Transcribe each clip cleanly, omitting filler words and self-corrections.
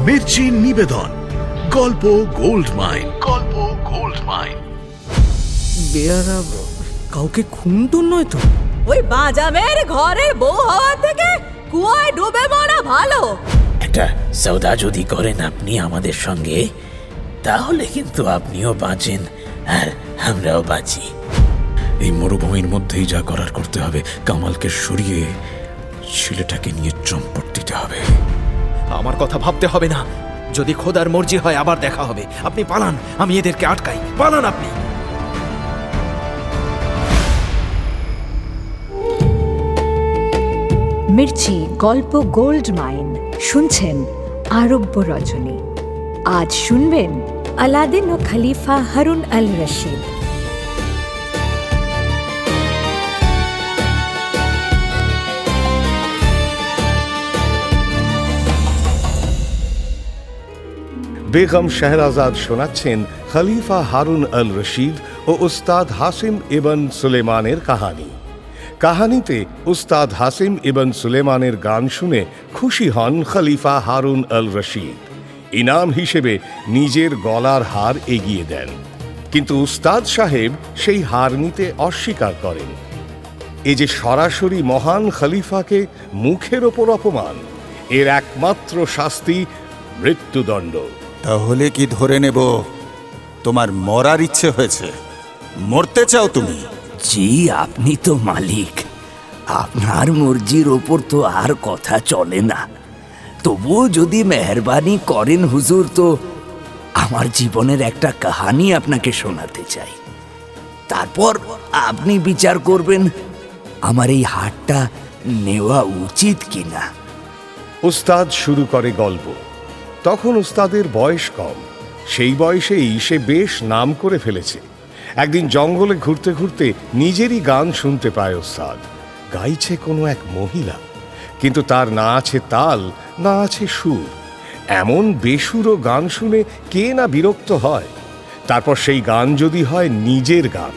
মির্চি নিবেদন, গল্প gold mine. গল্প গোল্ড মাইন। বেয়ারা কাউকে খুনটুন নয় তো? ওই বাজামের ঘরের বউ হওয়া থেকে কুয়ায় ডুবে মরা ভালো। একটা সৌদা যদি করেন আপনি আমাদের সঙ্গে, তাহলে কিন্তু আপনিও বাঁচেন আর আমরাও বাঁচি। এই মরুভূমির মধ্যেই যা করার করতে হবে। কামালকে সরিয়ে ছেলেটাকে নিয়ে চম্পট দিতে হবে। আমার কথা ভাবতে হবে না। যদি খোদার মর্জি হয় আবার দেখা হবে। আপনি পালান, আমি এদেরকে আটকাই। পালান আপনি। মির্চি গল্প গোল্ড মাইন শুনছেন আরব্য রজনী। আজ শুনবেন আলাদিন ও খলিফা হারুন আল রশিদ। বেগম শাহরাজাদ শোনাচ্ছেন খলিফা হারুন আল রশিদ ও উস্তাদ হাসিম ইবন সুলেমানের কাহানি। কাহানিতে উস্তাদ হাসিম ইবন সুলেমানের গান শুনে খুশি হন খলিফা হারুন আল রশিদ। ইনাম হিসেবে নিজের গলার হার এগিয়ে দেন, কিন্তু উস্তাদ সাহেব সেই হার নিতে অস্বীকার করেন। এ যে সরাসরি মহান খলিফাকে মুখের ওপর অপমান। এর একমাত্র শাস্তি মৃত্যুদণ্ড। তাহলে কি ধরে নেব তোমার মরার ইচ্ছে হয়েছে? মরতে চাও তুমি? জি, আপনি তো মালিক, আপনার মর্জির ওপর তো আর কথা চলে না। তবুও যদি মেহরবানি করেন হুজুর, তো আমার জীবনের একটা কাহানি আপনাকে শোনাতে চাই। তারপর আপনি বিচার করবেন আমার এই হারটা নেওয়া উচিত কিনা। উস্তাদ শুরু করে গল্প। তখন উস্তাদের বয়স কম। সেই বয়সেই সে বেশ নাম করে ফেলেছে। একদিন জঙ্গলে ঘুরতে ঘুরতে নিজেরই গান শুনতে পায় উস্তাদ। গাইছে কোনো এক মহিলা, কিন্তু তার না আছে তাল, না আছে সুর। এমন বেসুরো গান শুনে কে না বিরক্ত হয়। তারপর সেই গান যদি হয় নিজের গান।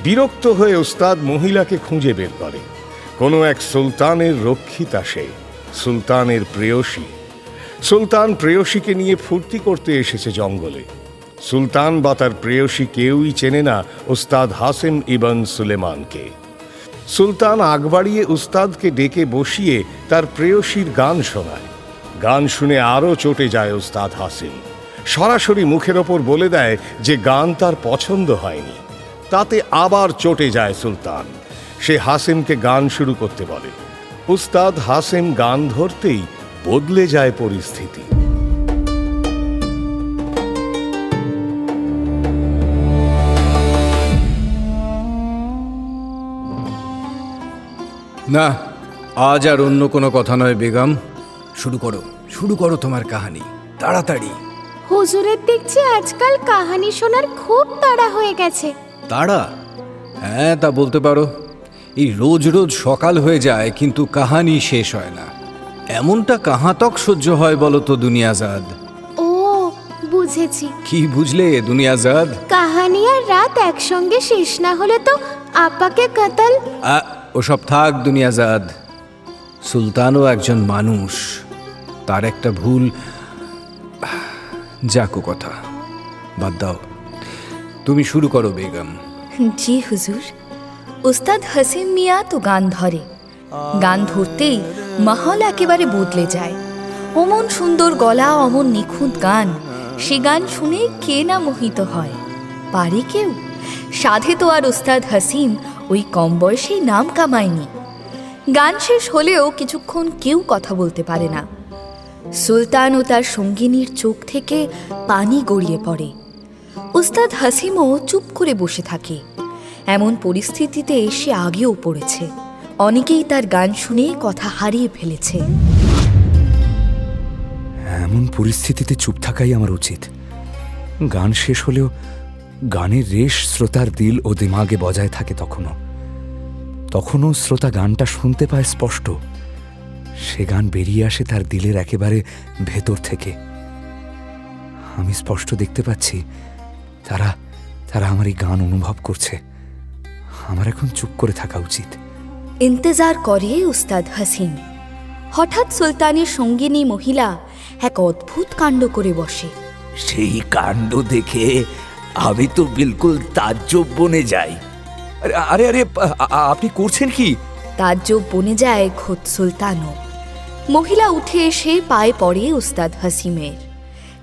বিরক্ত হয়ে উস্তাদ মহিলাকে খুঁজে বের করে। কোনো এক সুলতানের রক্ষিতা সে, সুলতানের প্রেয়সী। সুলতান প্রেয়সীকে নিয়ে ফুর্তি করতে এসেছে জঙ্গলে। সুলতান বা তার প্রেয়সী কেউই চেনে না উস্তাদ হাসিম ইবন সুলেমানকে। সুলতান আগ বাড়িয়ে উস্তাদকে ডেকে বসিয়ে তার প্রেয়সীর গান শোনায়। গান শুনে আরও চটে যায় উস্তাদ হাসিম। সরাসরি মুখের ওপর বলে দেয় যে গান তার পছন্দ হয়নি। তাতে আবার চটে যায় সুলতান। সে হাসিমকে গান শুরু করতে বলে। উস্তাদ হাসিম গান ধরতেই বদলে যায় পরিস্থিতি। না, আজ আর অন্য কোনো কথা নয় বেগম। শুরু করো তোমার কাহানি তাড়াতাড়ি। হুজুরের দেখছি আজকাল কাহানি শোনার খুব তাড়া হয়ে গেছে। তাড়া? হ্যাঁ, তা বলতে পারো। এই রোজ রোজ সকাল হয়ে যায় কিন্তু কাহানি শেষ হয় না। এমনটা কাহাতক সহ্য হয় বলো তো দুনিয়াজাদ? ও, বুঝেছি। কি বুঝলে দুনিয়াজাদ? কাহানি আর রাত একসঙ্গে শেষ না হলে তো আপাকে কাতাল। ওসব থাক দুনিয়াজাদ। সুলতানও একজন মানুষ, তার একটা ভুল। যাকো কথা বাদ দাও, তুমি শুরু করো বেগম। জি হুজুর। উস্তাদ হাসিম মিয়া তো গান ধরে। গান ধরতেই মাহল একেবারে বদলে যায়। অমন সুন্দর গলা, অমন নিখুঁত গান। সে গান শুনে কে না মোহিত হয়। পারে কেউ? সাধে তো আর উস্তাদ হাসিম ওই কম বয়সেই নাম কামায়নি। গান শেষ হলেও কিছুক্ষণ কেউ কথা বলতে পারে না। সুলতান ও তার সঙ্গিনীর চোখ থেকে পানি গড়িয়ে পড়ে। উস্তাদ হাসিমও চুপ করে বসে থাকে। এমন পরিস্থিতিতে সে আগেও পড়েছে। অনেকেই তার গান শুনে কথা হারিয়ে ফেলেছে। এমন পরিস্থিতিতে চুপ থাকাই আমার উচিত। গান শেষ হলেও গানের রেশ শ্রোতার দিল ও দিমাগে বজায় থাকে। তখনও শ্রোতা গানটা শুনতে পায় স্পষ্ট। সে গান বেরিয়ে আসে তার দিলের একেবারে ভেতর থেকে। আমি স্পষ্ট দেখতে পাচ্ছি তারা আমার এই গান অনুভব করছে। আমার এখন চুপ করে থাকা উচিত। ইন্তজার করে উস্তাদ হাসিম। হঠাৎ সুলতানের সঙ্গিনী মহিলা এক অদ্ভুত কাণ্ড করে বসে। সেই কাণ্ড দেখে আমি তো বিলকুল তাজ্জব বনে যাই। আরে আরে আপনি করছেন কি? তাজ্জব বনে যায় খোদ সুলতানও। মহিলা উঠে এসে পায়ে পড়ে উস্তাদ হাসিমের।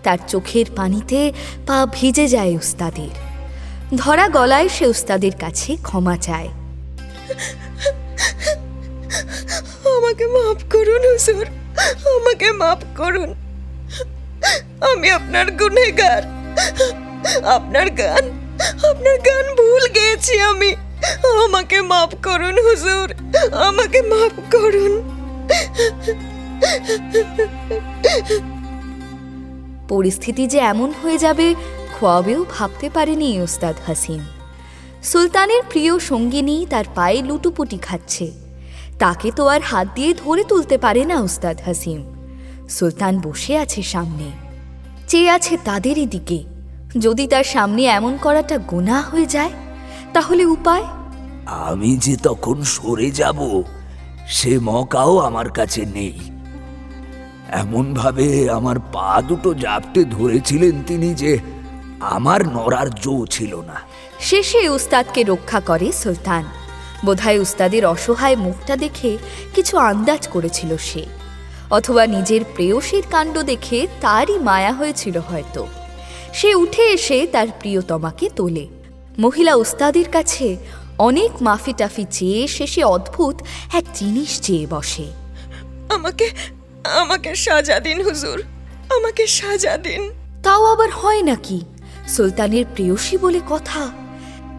তার চোখের পানিতে পা ভিজে যায় উস্তাদের। ধরা গলায় সে উস্তাদের কাছে ক্ষমা চায়। আমাকে মাফ করুন হুজুর, আমাকে মাফ করুন। আমি আপনার গুনেহগার। আপনার গান ভুল গেয়েছি আমি। আমাকে মাফ করুন হুজুর, আমাকে মাফ করুন। পরিস্থিতি যে এমন হয়ে যাবে খোয়াবেও ভাবতে পারেনি উস্তাদ হাসিম। সুলতানের প্রিয় সঙ্গিনী তার পায়ে লুটুপুটি খাচ্ছে। তাকে তো আর হাত দিয়ে ধরে তুলতে পারে না উস্তাদ হাসিম। সুলতান বসে আছে সামনে, চেয়ে আছে তাদেরই দিকে। যদি তার সামনে এমন করাটা গুনাহ হয়ে যায় তাহলে উপায়? আমি যে তখন সরে যাব সে মকাও আমার কাছে নেই। এমনভাবে আমার পা দুটো জাপটে ধরেছিলেন তিনি যে আমার নড়ার জো ছিল না। শেষে উস্তাদকে রক্ষা করে সুলতান। বোধহয় উস্তাদের অসহায় মুখটা দেখে কিছু আন্দাজ করেছিল সে, অথবা নিজের প্রেয়সীর কাণ্ড দেখে তারই মায়া হয়েছিল হয়তো। সে উঠে এসে তার প্রিয়তমাকে তোলে। মহিলা উস্তাদের কাছে অনেক মাফি টাফি চেয়ে শেষে অদ্ভুত এক জিনিস চেয়ে বসে। আমাকে সাজা দিন হুজুর, আমাকে সাজা দিন। তাও আবার হয় নাকি? সুলতানের প্রেয়সী বলে কথা,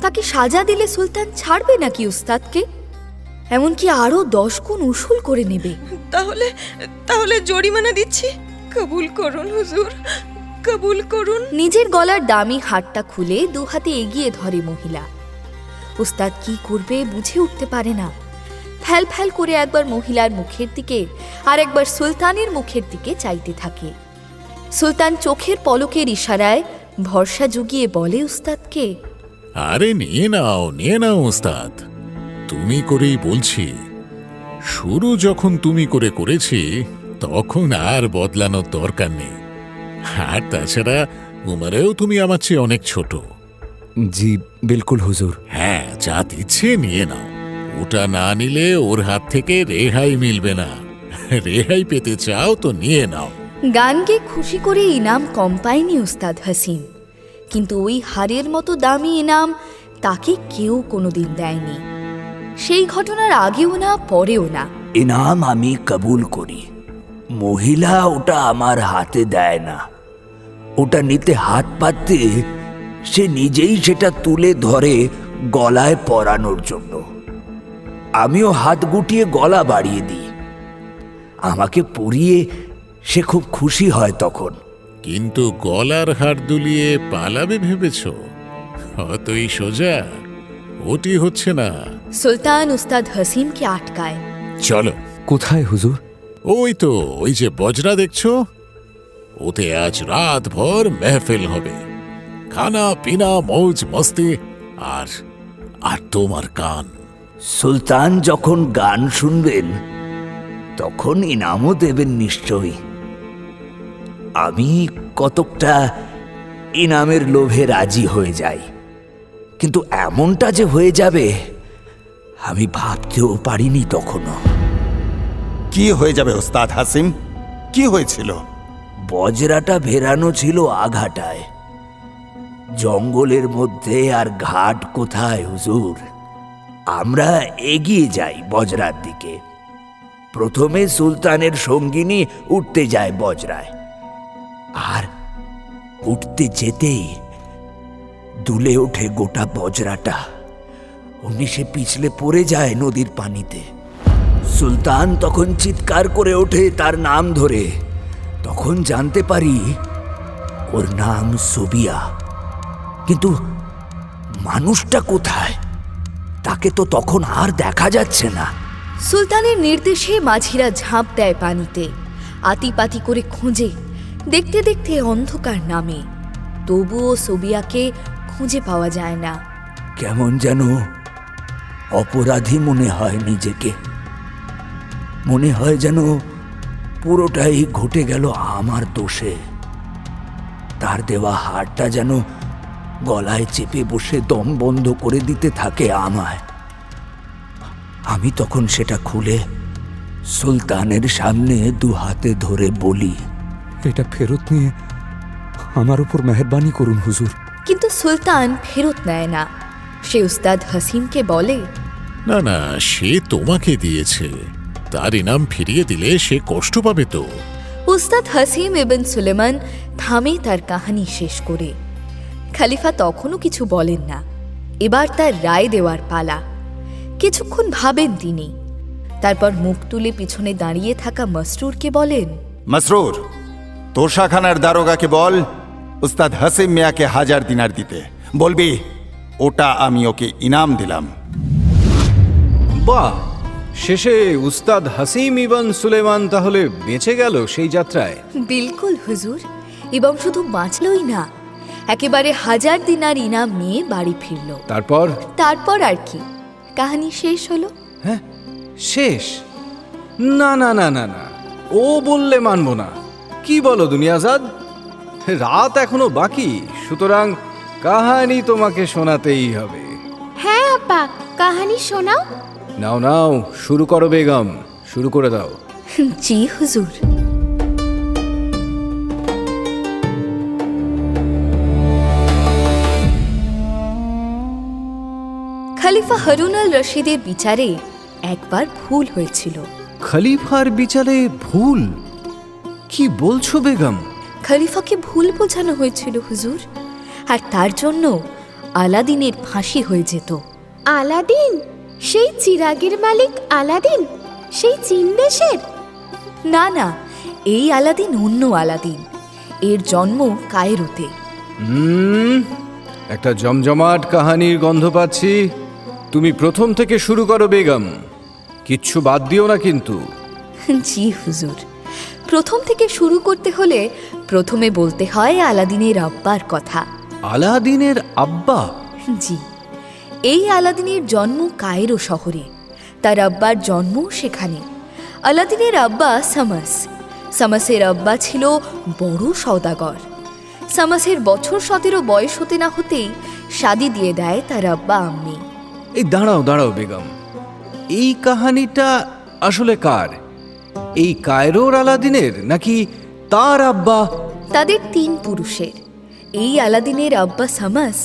তাকে সাজা দিলে সুলতান ছাড়বে নাকি উস্তাদকে? এমনকি আরো 10 গুণ উসুল করে নেবে। তাহলে জরিমানা দিচ্ছি, কবুল করুন হুজুর, কবুল করুন। নিজের গলার দামি হারটা খুলে দু হাতে এগিয়ে ধরে মহিলা। উস্তাদ কি করবে বুঝে উঠতে পারে না। ফ্যাল ফ্যাল করে একবার মহিলার মুখের দিকে আর একবার সুলতানের মুখের দিকে চাইতে থাকে। সুলতান চোখের পলকের ইশারায় ভরসা জুগিয়ে বলে উস্তাদকে, আরে নিয়ে নাও উস্তাদ, তুমি করেই বলছি। শুরু যখন তুমি করেছি তখন আর বদলানোর দরকার নেই। আর তাছাড়া উমারেও তুমি আমার চেয়ে অনেক ছোট। জি বিলকুল হুজুর। হ্যাঁ, যা দিচ্ছে নিয়ে নাও। ওটা না নিলে ওর হাত থেকে রেহাই মিলবে না। রেহাই পেতে চাও তো নিয়ে নাও। গানকে খুশি করে ইনাম কম পায়নি উস্তাদ হাসিম, কিন্তু ওই হারের মতো দামি ইনাম তাকে কেউ কোনোদিন দেয়নি। সেই ঘটনার আগেও না পরেও না। ইনাম আমি কবুল করি, মহিলা ওটা আমার হাতে দেয় না। ওটা নিতে হাত পাততে সে নিজেই সেটা তুলে ধরে গলায় পরানোর জন্য। আমিও হাত গুটিয়ে গলা বাড়িয়ে দিই। আমাকে পরিয়ে সে খুব খুশি হয় তখন। কিন্তু গলার হার দুলিয়ে পালাবে ভেবেছ? অতই সোজা ওটি হচ্ছে না। সুলতান উস্তাদ হাসিমকে আটকায়। চলো। কোথায় হুজুর? ওই যে বজরা দেখছো, ওতে আজ রাত ভর মেহফিল হবে। খানা পিনা মৌজ মস্তি আর তোমার গান। সুলতান যখন গান শুনবেন তখন ইনামও দেবেন নিশ্চয়ই। আমি কতকটা ইনামের লোভে রাজি হয়ে যাই, কিন্তু এমনটা যে হয়ে যাবে আমি ভাবতেও পারিনি তখনও। কি হয়ে যাবে ওস্তাদ হাসিম? কি হয়েছিল? বজরাটা ভেরানো ছিল আঘাটায়, জঙ্গলের মধ্যে। আর ঘাট কোথায় হুজুর? আমরা এগিয়ে যাই বজরার দিকে। প্রথমে সুলতানের সঙ্গিনী উঠতে যায় বজরায়, আর উঠতে যেতেই দুলে ওঠে গোটা বজরাটা। অমনি সে পিছলে পড়ে যায় নদীর পানিতে। সুলতান তখন চিৎকার করে ওঠে তার নাম ধরে। তখন জানতে পারি ওর নাম সুবিয়া। কিন্তু মানুষটা কোথায়? তাকে তো তখন আর দেখা যাচ্ছে না। সুলতানের নির্দেশে মাঝিরা ঝাঁপ দেয় পানিতে, আতিপাতি করে খোঁজে। দেখতে দেখতে অন্ধকার নামে, তবুও সুবিয়াকে খুঁজে পাওয়া যায় না। কেমন যেন অপরাধী মনে হয় নিজেকে। মনে হয় যেন পুরোটাই ঘটে গেল আমার দোষে। তার দেওয়া হারটা যেন গলায় চেপে বসে দম বন্ধ করে দিতে থাকে আমায়। আমি তখন সেটা খুলে সুলতানের সামনে দু হাতে ধরে বলি, এটা ফেরত নিয়ে আমার উপর মেহেরবানি করুন হুজুর। কিন্তু সুলতান ফেরত নেয় না। সে উস্তাদ হাসিমকে বলে, না না, সে তোমাকে দিয়েছে, তার ইনাম ফিরিয়ে দিলে সে কষ্ট পাবে তো। উস্তাদ হাসিম ইবন সুলেমান থামে তার কাহিনী শেষ করে। খলিফা তখনও কিছু বলেন না। এবার তার রায় দেওয়ার পালা। কিছুক্ষণ ভাবেন তিনি, তারপর মুখ তুলে পিছনে দাঁড়িয়ে থাকা মসরুরকে বলেন, মসরুর, তোষাখানার দারোগাকে বল উস্তাদ হাসিম মিয়াকে 1000 দিনার দিতে। বলবি ওটা আমি ওকে ইনাম দিলাম। বাহ, শেষে উস্তাদ হাসিম ইবন সুলেমান তাহলে বেঁচে গেল সেই যাত্রায়। বিলকুল হুজুর, এবং শুধু বাঁচলই না, একেবারে 1000 দিনার ইনাম নিয়ে বাড়ি ফিরল। তারপর আর কি, কাহিনী শেষ হলো। হ্যাঁ, শেষ? না না না না না, ও বললে মানব না। কি বলো দুনিয়াজাদ? রাত এখনো বাকি, সুতরাং কাহানি তোমাকে শোনাতেই হবে। হ্যাঁ আপা, কাহানি শোনাও। নাও নাও, শুরু করো বেগম, শুরু করে দাও। জি হুজুর। খলিফা হারুন আল রশিদের বিচারে একবার ভুল হয়েছিল। খলিফার বিচারে ভুল? কি বলছো বেগম? খলিফাকে ভুল বোঝানো হয়েছিল হুজুর, আর তার জন্য আলাদিনের ফাঁসি হয়ে যেত। আলাদিন? সেই চিরাগের মালিক আলাদিন, সেই চীন দেশের? না না, এই আলাদিন অন্য আলাদিন। এর জন্ম কায়রোতে। একটা জমজমাট কাহানির গন্ধ পাচ্ছি। তুমি প্রথম থেকে শুরু করো বেগম, কিচ্ছু বাদ দিও না কিন্তু। জি হুজুর। প্রথম থেকে শুরু করতে হলে প্রথমে বলতে হয় আলাদিনের আব্বার কথা। আলাদিনের আব্বা? জি, এই আলাদিনের জন্ম কায়রো শহরে, তার আব্বার জন্ম সেখানে। আলাদিনের আব্বা সামাস। সামাসের আব্বা ছিল বড় সওদাগর। সামাসের বছর 17 বয়স হতে না হতেই শাদি দিয়ে দেয় তার আব্বা আম্মি। এই দাঁড়াও দাঁড়াও বেগম, এই কাহানিটা আসলে কার? এই কায়রোর আলাদিনের নাকি তার আব্বা? তাদের 3 পুরুষের। এই আলাদিনের আব্বা সামাস,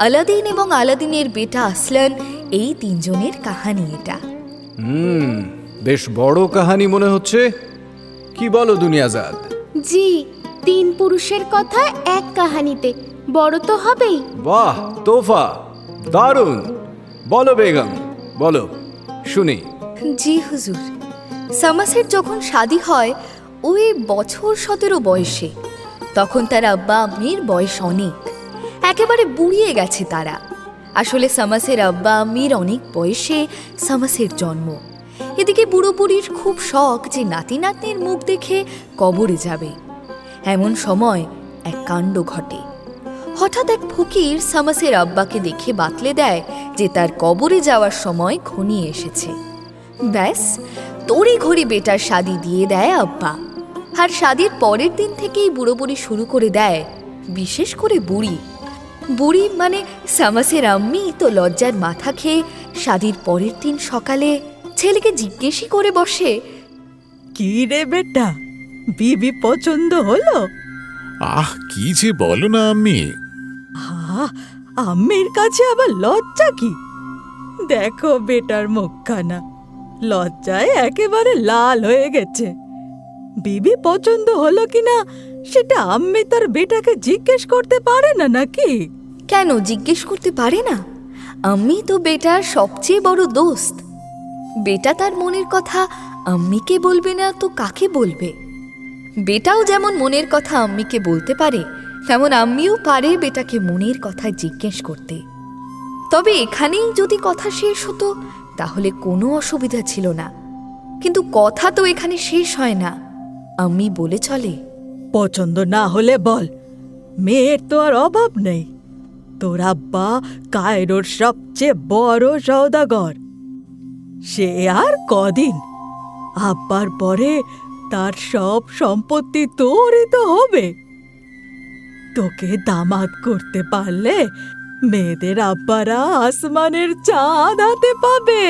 আলাদিন এবং আলাদিনের বেটা আসলান, এই 3 জনের কাহানি এটা। বেশ বড় কাহানি মনে হচ্ছে। কি বলো দুনিয়াজাদ? জি, 3 পুরুষের কথা এক কাহানিতে, বড় তো হবেই। বাহ, তোফা, দারুণ। বলো বেগম, বলো, শুনি। জি হুজুর। সামাসের যখন শাদি হয় ওই বছর 17 বয়সে, তখন তার আব্বা আম্মির বয়স অনেক, একেবারে বুড়িয়ে গেছে তারা। আসলে সামাসের আব্বা আম্মির অনেক বয়সে সামাসের জন্ম। এদিকে বুড়ো বুড়ির খুব শখ যে নাতি নাতনির মুখ দেখে কবরে যাবে। এমন সময় এক কাণ্ড ঘটে। হঠাৎ এক ফকির সামাসের আব্বাকে দেখে বাতলে দেয় যে তার কবরে যাওয়ার সময় ঘনিয়ে এসেছে। ব্যাস, তড়ি ঘড়ি বেটার শাদি দিয়ে দেয় আব্বা। আর শাদির পরের দিন থেকেই বুড়ো বুড়ি শুরু করে দেয়, বিশেষ করে বুড়ি মানে সামাসের আম্মি তো লজ্জার মাথা খেয়ে শাদির পরের দিন সকালে ছেলেকে জিজ্ঞেসই করে বসে, কি রে বেটা, বিবি পছন্দ হলো? আহ, কি যে বলো না আম্মি। আম্মির কাছে আবার লজ্জা কি? দেখো বেটার মুখখানা, লজ্জায় একেবারে লাল হয়ে গেছে। বিবি পছন্দ হলো কিনা সেটা আম্মি তার বেটাকে জিজ্ঞেস করতে পারে না নাকি? কেন জিজ্ঞেস করতে পারে না? আম্মি তো বেটার সবচেয়ে বড় দোস্ত। বেটা তার মনের কথা আম্মিকে বলবে না তো কাকে বলবে? বেটাও যেমন মনের কথা আম্মিকে বলতে পারে, তেমন আম্মিও পারে বেটাকে মনের কথা জিজ্ঞেস করতে। তবে এখানেই যদি কথা শেষ হতো তাহলে কোনো অসুবিধা ছিল না, কিন্তু কথা তো এখানে শেষ হয় না। আম্মি বলে চলে, পছন্দ না হলে বল, মেয়ের তো আর অভাব নেই। তোর আব্বা কায়রোর সবচেয়ে বড় সওদাগর। সে আর কদিন, আব্বার পরে তার সব সম্পত্তি তোরই তো হবে। তোকে দামাদ করতে পারলে মেয়েদের আব্বারা আসমানের চাঁদ হাতে পাবে।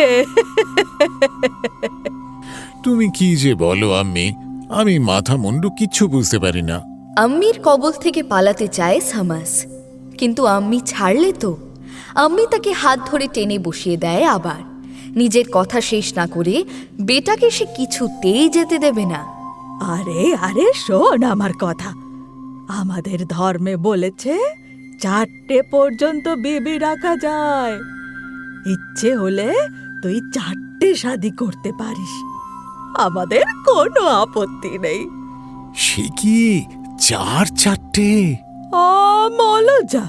তুমি কি যে বলো আম্মি, আমি মাথা মুন্ডু কিচ্ছু বুঝতে পারি না। আম্মির কবল থেকে পালাতে চায় সামাস, কিন্তু আম্মি ছাড়লে তো। আম্মি তাকে হাত ধরে টেনে বসিয়ে দেয় আবার। নিজের কথা শেষ না করে বেটাকে সে কিছুতেই যেতে দেবে না। আরে আরে শোন আমার কথা, আমাদের ধর্মে বলেছে 4টে পর্যন্ত বিবি রাখা যায়। ইচ্ছে হলে তুই 4টে শাদী করতে পারিস, আমাদের কোনো আপত্তি নেই। সে কি 4-4টে? মলজা,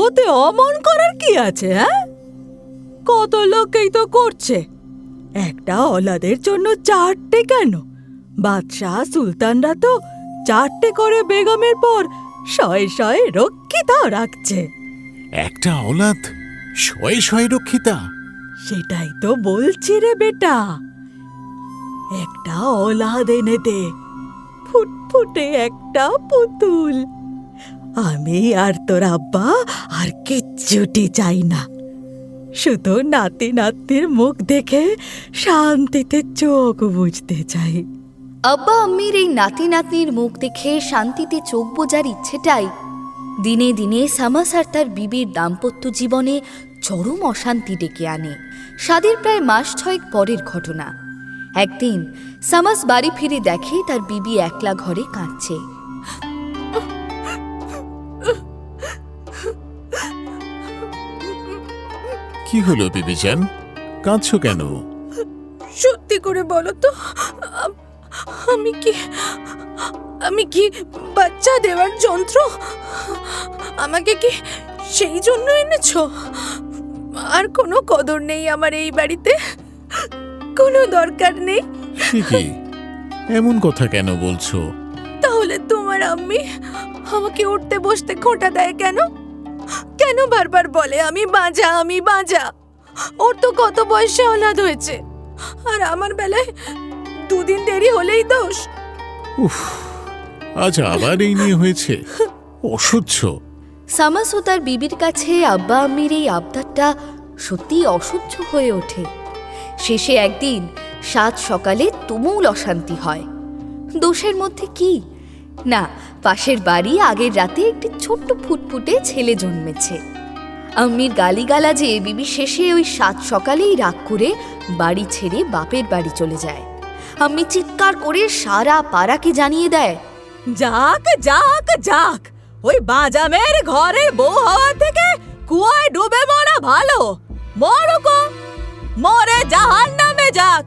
ওতে অমন করার কি আছে? হ্যাঁ, কত লোকেই তো করছে। একটা ওলাদের জন্য 4টে কেন? বাদশাহ সুলতানরা তো 4টে করে বেগমের পর 100 রক্ষিতাও রাখছে। একটা ওলাদ 100 রক্ষিতা? সেটাই তো বলছি রে বেটা, একটা ওলাদ এনে দে, ফুটফুটে একটা পুতুল। আমি আর তোর আব্বা আর কিচ্ছুটি চাই না, শুধু নাতি নাতির মুখ দেখে শান্তিতে চোখ বুঝতে চাই। আব্বা আম্মির এই নাতি নাতনির মুখ দেখে শান্তিতে চোখ বোঝার ইচ্ছেটাই দিনে দিনে সামাস আর তার বিবির দাম্পত্য জীবনে চরম অশান্তি ডেকে আনে। শাদীর প্রায় মাস 6 পরের ঘটনা। একদিন সামাস বাড়ি ফিরে দেখে তার বিবি একলা ঘরে কাঁদছে। কি হলো বিবিজান, কাঁদছো কেন? সত্যি করে বলো তো, আমি কি বাচ্চা দেওয়ার যন্ত্র? আমাকে কি সেই জন্য এনেছো? আর কোনো কদর নেই আমার এই বাড়িতে, কোনো দরকার নেই। সে কি, এমন কথা কেন বলছো? তাহলে তোমার আম্মি আমাকে উঠতে বসতে খোঁটা দেয় কেন? কেন বারবার বলে আমি বাঁজা, আমি বাঁজা? ওর তো কত বয়সে অনাথ হয়েছে, আর আমার বেলায় 2 দিন দেরি হলেই দোষ। উফ, আজ আবার এই নিয়ে হয়েছে, অসহ্য। সামাস ও তার বিবির কাছে আব্বা আম্মির এই আবদারটা সত্যি অসহ্য হয়ে ওঠে। শেষে একদিন 7 সকালে তুমুল অশান্তি হয়। দোষের মধ্যে কি না, পাশের বাড়ি আগের রাতে একটি ছোট্ট ফুটফুটে ছেলে জন্মেছে। আম্মির গালিগালাজে বিবি শেষে ওই 7 সকালেই রাগ করে বাড়ি ছেড়ে বাপের বাড়ি চলে যায়। আম্মি চিৎকার করে সারা পাড়াকে জানিয়ে দেয়, যাক যাক যাক, ওই বাজা মেয়ের ঘরের বউ হওয়া থেকে কুয়ায় ডুবে মরা ভালো। মরুকো, মরে জাহান্নামে যাক,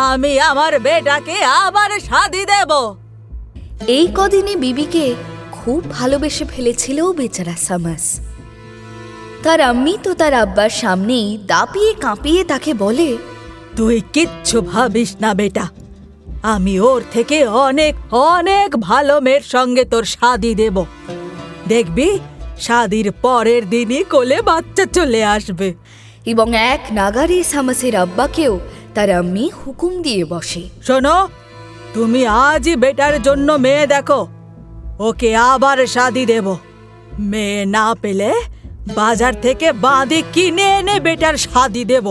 আমি আমার বেটাকে আবার শাদী দেব। এই কদিনে বিবিকে খুব ভালোবেসে ফেলেছিল বেচারা সামাস। তার আম্মি তো তার আব্বার সামনেই দাপিয়ে কাঁপিয়ে তাকে বলে, তুই কিচ্ছু ভাবিস না বেটা, আমি ওর থেকে অনেক অনেক ভালো মেয়ের সঙ্গে তোর শাদী দেব। দেখবি শাদীর পরের দিনই কোলে বাচ্চা চলে আসবে। এবং এক নাগারে সামাসের আব্বাকেও তার আম্মি হুকুম দিয়ে বসে, শোনো, তুমি আজই বেটার জন্য মেয়ে দেখো, ওকে আবার শাদী দেব। মেয়ে না পেলে বাজার থেকে বাঁধি কিনে এনে বেটার শাদী দেব,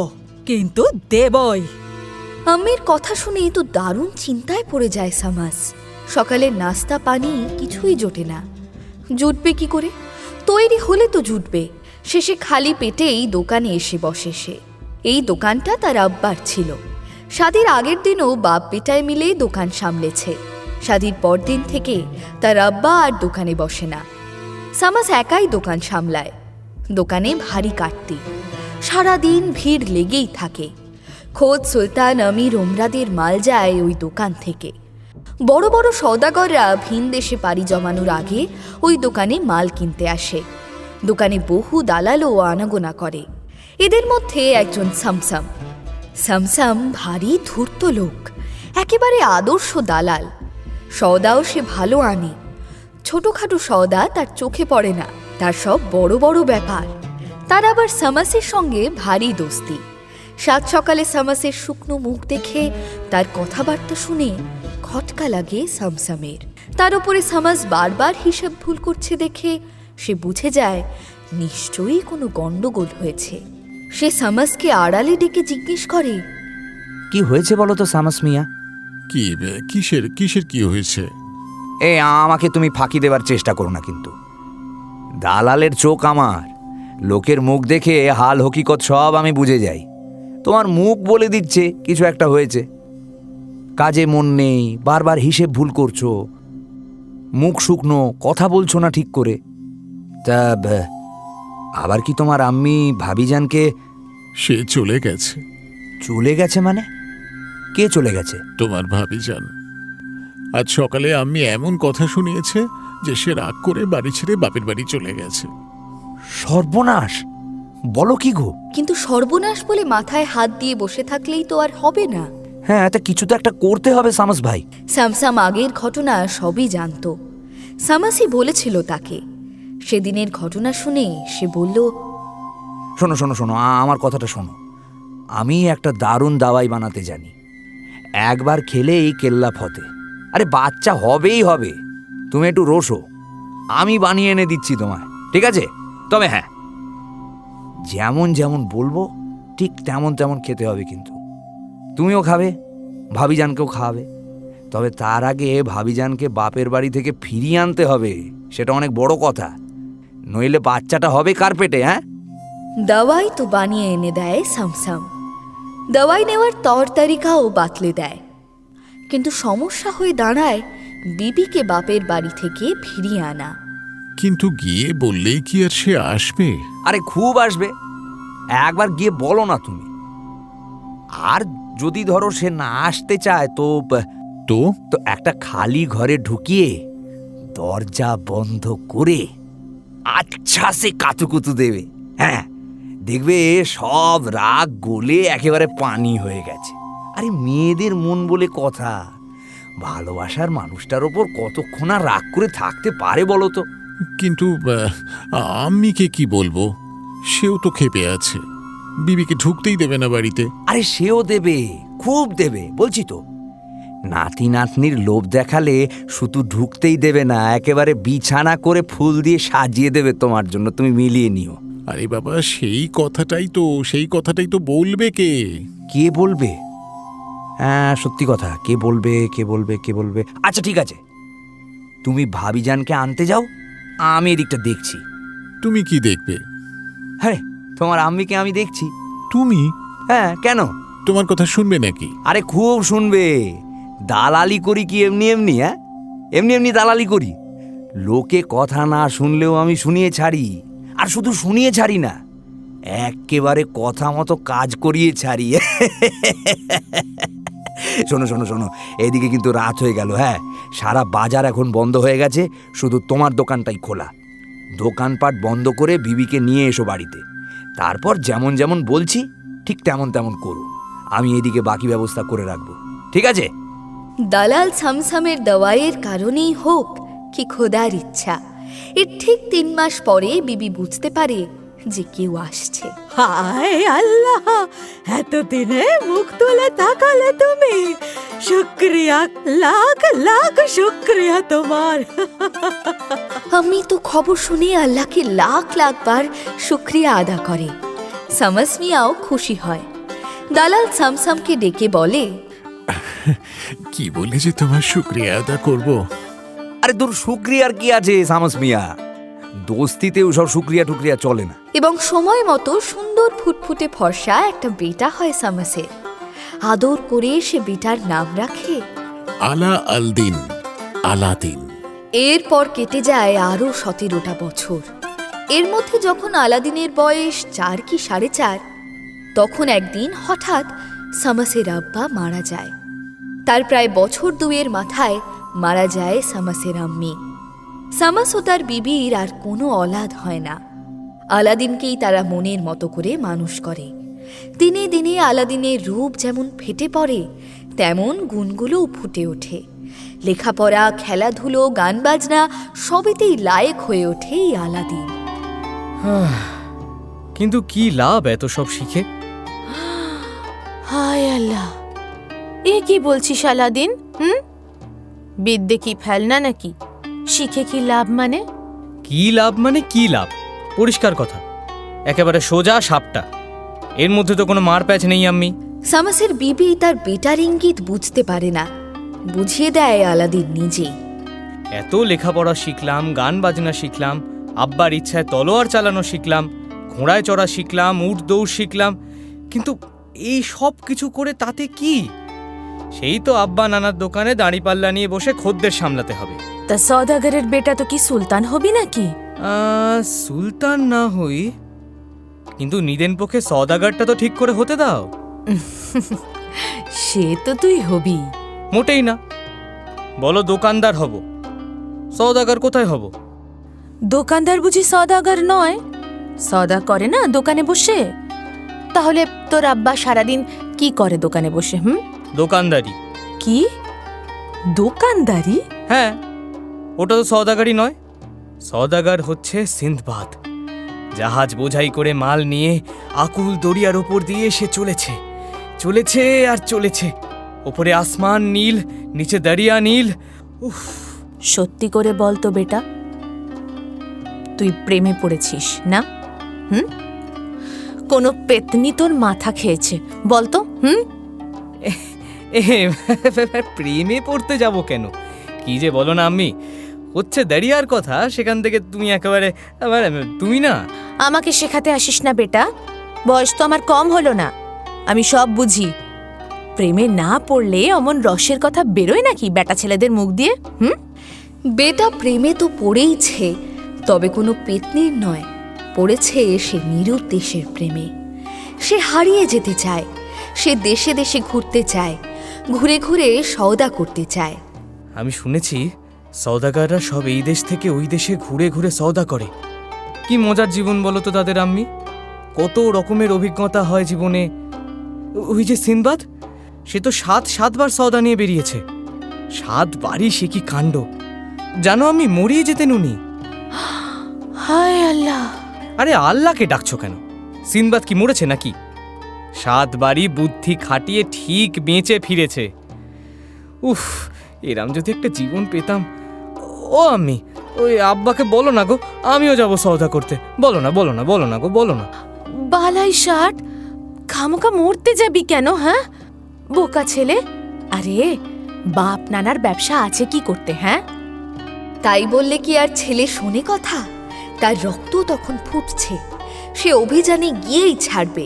কিন্তু দেবই। আম্মির কথা শুনে তো দারুণ চিন্তায় পড়ে যায় সামাস। সকালের নাস্তা পানি কিছুই জোটে না, জুটবে কি করে? তৈরি হলে তো জুটবে। শেষে খালি পেটেই দোকানে এসে বসে সে। এই দোকানটা তার আব্বার ছিল। শাদীর আগের দিনও বাপ বেটায় মিলে দোকান সামলেছে। শাদীর পরদিন থেকে তার আব্বা আর দোকানে বসে না। সামাস একাই দোকান সামলায়। দোকানে ভারী কাটতি, সারাদিন ভিড় লেগেই থাকে। খোদ সুলতান আমির ওমরাদের মাল যায় ওই দোকান থেকে। বড় বড় সওদাগররা ভিন দেশে পাড়ি জমানোর আগে ওই দোকানে মাল কিনতে আসে। দোকানে বহু দালালও আনাগোনা করে। এদের মধ্যে একজন সামসাম। সামসাম ভারী ধূর্ত লোক, একেবারে আদর্শ দালাল। সওদাও সে ভালো আনে। ছোটখাটো সওদা তার চোখে পড়ে না, তার সব বড় বড় ব্যাপার। তার আবার সামাসের সঙ্গে ভারী দোস্তি। 7 সকালে সামাসের শুকনো মুখ দেখে, তার কথাবার্তা শুনে খটকা লাগে সামসামের। তার উপরে সামাস বারবার হিসাব ভুল করছে দেখে সে বুঝে যায় নিশ্চয়ই কোনো গন্ডগোল হয়েছে। সে সামাসকে আড়ালে ডেকে জিজ্ঞেস করে, কি হয়েছে বলো তো সামাস মিয়া? কি কিসের কিসের কি হয়েছে? এ আমাকে তুমি ফাঁকি দেবার চেষ্টা করো না কিন্তু। দালালের চোখ আমার, লোকের মুখ দেখে হাল হকিকত সব আমি বুঝে যাই। তোমার মুখ বলে দিচ্ছে কিছু একটা হয়েছে। কাজে মন নেই, বারবার হিসেব ভুল করছো, মুখ শুকনো, কথা বলছো না ঠিক করে। তা আবার কি তোমার আম্মি ভাবিজানকে? সে চলে গেছে। চলে গেছে মানে? কে চলে গেছে? তোমার ভাবিজান। আজ সকালে আম্মি এমন কথা শুনিয়েছে যে সে রাগ করে বাড়ি ছেড়ে বাপের বাড়ি চলে গেছে। সর্বনাশ! বলো কি গো? কিন্তু সর্বনাশ বলে মাথায় হাত দিয়ে বসে থাকলেই তো আর হবে না। হ্যাঁ, তা কিছু তো একটা করতে হবে সামাস ভাই। সামসাম আগের ঘটনা সবই জানত। সামাসই বলেছিল তাকে। সেদিনের ঘটনা শুনে সে বলল, শোনো শোনো শোনো, আমার কথাটা শোনো। আমি একটা দারুণ দাওয়াই বানাতে জানি। একবার খেলেই কেল্লা ফতে। আরে বাচ্চা হবেই হবে, তুমি একটু রোসো, আমি বানিয়ে এনে দিচ্ছি তোমায়, ঠিক আছে? তবে হ্যাঁ, যেমন যেমন বলবো ঠিক তেমন তেমন খেতে হবে কিন্তু। তুমিও খাবে, ভাবিজানকেও খাওয়াবে। তবে তার আগে ভাবিজানকে বাপের বাড়ি থেকে ফিরিয়ে আনতে হবে, সেটা অনেক বড় কথা। নইলে বাচ্চাটা হবে কার পেটে? হ্যাঁ, দাওয়াই তো বানিয়ে এনে দেয় সামসাম। দাওয়াই নেওয়ার তর তারিকাও বাতলে দেয়। কিন্তু সমস্যা হয়ে দাঁড়ায় বিবিকে বাপের বাড়ি থেকে ফিরিয়ে আনা। কিন্তু গিয়ে বললেই কি আর সে আসবে? আরে খুব আসবে, একবার গিয়ে বলো না তুমি। আর যদি ধরো সে না আসতে চায় তো তো তো একটা খালি ঘরে ঢুকিয়ে দরজা বন্ধ করে আচ্ছা সে কাতুকুতু দেবে। হ্যাঁ, দেখবে সব রাগ গলে একেবারে পানি হয়ে গেছে। আরে মেয়েদের মন বলে কথা, ভালোবাসার মানুষটার ওপর কতক্ষণ আর রাগ করে থাকতে পারে বলো তো? কিন্তু আম্মিকে কি বলবো? সেও তো ক্ষেপে আছে, বিবিকে ঢুকতেই দেবে না বাড়িতে। আরে সেও দেবে, খুব দেবে, বলছি তো। নাতি নাতনির লোভ দেখালে শুধু ঢুকতেই দেবে না, একেবারে বিছানা করে ফুল দিয়ে সাজিয়ে দেবে তোমার জন্য, তুমি মিলিয়ে নিও। আরে বাবা, সেই কথাটাই তো বলবে কে? কে বলবে? হ্যাঁ সত্যি কথা, কে বলবে কে বলবে কে বলবে? আচ্ছা ঠিক আছে, তুমি ভাবিজানকে আনতে যাও, আমি এদিকটা দেখছি। তুমি কি দেখবে? হ্যাঁ, তোমার আম্মিকে আমি দেখছি। তুমি? হ্যাঁ, কেন? তোমার কথা শুনবে নাকি? আরে খুব শুনবে। দালালি করি কি এমনি এমনি? হ্যাঁ, এমনি এমনি দালালি করি। লোকে কথা না শুনলেও আমি শুনিয়ে ছাড়ি। আর শুধু শুনিয়ে ছাড়ি না, একেবারে কথা মতো কাজ করিয়ে ছাড়ি। শোনো শোনো শোনো, এদিকে কিন্তু রাত হয়ে গেল। হ্যাঁ, সারা বাজার এখন বন্ধ হয়ে গেছে, শুধু তোমার দোকানটাই খোলা। দোকানপাট বন্ধ করে বিবিকে নিয়ে এসো বাড়িতে। তারপর যেমন যেমন বলছি ঠিক তেমন তেমন করো। আমি এদিকে বাকি ব্যবস্থা করে রাখবো, ঠিক আছে? দালাল সামসামের দাওয়াইয়ের কারণেই হোক কি খোদার ইচ্ছা, এর ঠিক 3 মাস পরে বিবি বুঝতে পারে যে কেউ আসছে। হায় আল্লাহ, এতদিনে মুখ তুলে তাকালে তুমি। শুক্রিয়া, লাখ লাখ শুক্রিয়া তোমার। আমি তো খবর শুনে আল্লাহকে লাখ লাখ বার শুক্রিয়া আদা করে। সামাস মিয়াও খুশি হয়। দালাল সামসামকে ডেকে বলে, কি বলে যে তোমার শুক্রিয়া আদা করব? আরে তোর শুক্রিয়ার কি আছে সামস মিয়া? দোস্তিতেও সব শুক্রিয়া টুকরিয়া চলে না। এবং সময় মতো সুন্দর ফুটফুটে ফর্সা একটা বেটা হয় সামাসের। আদর করে সে বেটার নাম রাখে আলা আলদিন, আলাদিন। এরপর কেটে যায় আরও 17টা বছর। এর মধ্যে যখন আলাদিনের বয়স 4 কি 4.5, তখন একদিন হঠাৎ সামাসের আব্বা মারা যায়। তার প্রায় বছর 2 মাথায় মারা যায় সামাসের আম্মি। সামাস ও তার বিবির আর কোনো অলাদ হয় না। আলাদিনকেই তারা মনের মতো করে মানুষ করে। দিনে দিনে আলাদিনের রূপ যেমন ফেটে পড়ে, তেমন গুণগুলোও ফুটে ওঠে। লেখাপড়া, খেলাধুলো, গান বাজনা সবেতেই লায়েক হয়ে ওঠে এই আলাদিন। কিন্তু কি লাভ এত সব শিখে? হায় আল্লাহ, এ কি বলছিস আলাদিন? বিদ্যে কি ফেলনা নাকি? শিখে কি লাভ মানে? কি লাভ মানে কি লাভ? পরিষ্কার কথা, একেবারে সোজা সাপটা। এর মধ্যে তো কোনো মার প্যাচ নেই আম্মি। সামাসের বিবি তার বেটার ইঙ্গিত বুঝতে পারে না, বুঝিয়ে দেয় আলাদিন নিজেই। এত লেখাপড়া শিখলাম, গান বাজনা শিখলাম, আব্বার ইচ্ছায় তলোয়ার চালানো শিখলাম, ঘোড়ায় চড়া শিখলাম, উট দৌড় শিখলাম, কিন্তু এই সব কিছু করে তাতে কি? সেই তো আব্বা নানার দোকানে দাঁড়িপাল্লা নিয়ে বসে খদ্দের সামলাতে হবে। তা সওদাগরের বেটা তো কি সুলতান হবি নাকি? সুলতান না হই, কিন্তু নিদেন পক্ষে সওদাগারটা তো ঠিক করে হতে দাও। সে তো তুই হবি। মোটেই না। বলো দোকানদার হব, সওদাগার কোথায় হব? দোকানদার বুঝি সওদাগর নয়? সওদা করে না দোকানে বসে? তাহলে তোর আব্বা সারাদিন কি করে দোকানে বসে? দোকানদারি। কি দোকানদারি? হ্যাঁ, ওটা তো সওদাগারি নয়। সওদাগার হচ্ছে সিন্ধবাদ। জাহাজ বোঝাই করে মাল নিয়ে আকুল দরিয়ার ওপর দিয়ে সে চলেছে, চলেছে আর চলেছে। ওপরে আসমান নীল, নিচে দরিয়া নীল। উফ! সত্যি করে বল তো বেটা, তুই প্রেমে পড়েছিস না? কোনো পেতনি তোর মাথা খেয়েছে বলতো? প্রেমে পড়তে যাব কেন? কি যে বলো না আম্মি, হচ্ছে দরিয়ার কথা, সেখান থেকে তুমি একেবারে তুমি না। আমাকে শেখাতে আসিস না বেটা, বয়স তো আমার কম হলো না, আমি সব বুঝি। প্রেমে না পড়লে অমন রসের কথা বেরোয় নাকি বেটা ছেলেদের মুখ দিয়ে? বেটা প্রেমে তো পড়েইছে, তবে কোনো পেতনির নয়, পড়েছে সে নিরুদ্দেশের প্রেমে। সে হারিয়ে যেতে চায়, সে দেশে দেশে ঘুরতে চায়, ঘুরে ঘুরে সওদা করতে চায়। আমি শুনেছি সওদাগাররা সব এই দেশ থেকে ওই দেশে ঘুরে ঘুরে সওদা করে। কি মজার জীবন বলো তো তাদের আম্মি, কত রকমের অভিজ্ঞতা হয় জীবনে। ওই যে সিনবাদ, সে তো 7বার সওদা নিয়ে বেরিয়েছে। 7 বারই সে কি কাণ্ড জানো, আমি মরিয়ে যেতেন উনি। হায় আল্লাহ! আরে আল্লাহকে ডাকছো কেন? সিনবাদ কি মরেছে নাকি? 7 বারই বুদ্ধি খাটিয়ে ঠিক বেঁচে ফিরেছে। উফ, এরাম যদি একটা জীবন পেতাম। ও আম্মি, ওই আব্বাকে বলো না গো, আমিও যাব সওদা করতে। বলো না, বলো না, বলো না গো, বলো না। বালাই ষাট, খামোখা মরতে যাবি কেন? হ্যাঁ বোকা ছেলে। আরে বাপ নানার ব্যবসা আছে কি করতে? হ্যাঁ, তাই বললে কি আর ছেলে শোনে কথা? তার রক্ত তখন ফুটছে, সে অভিযানে গিয়েই ছাড়বে।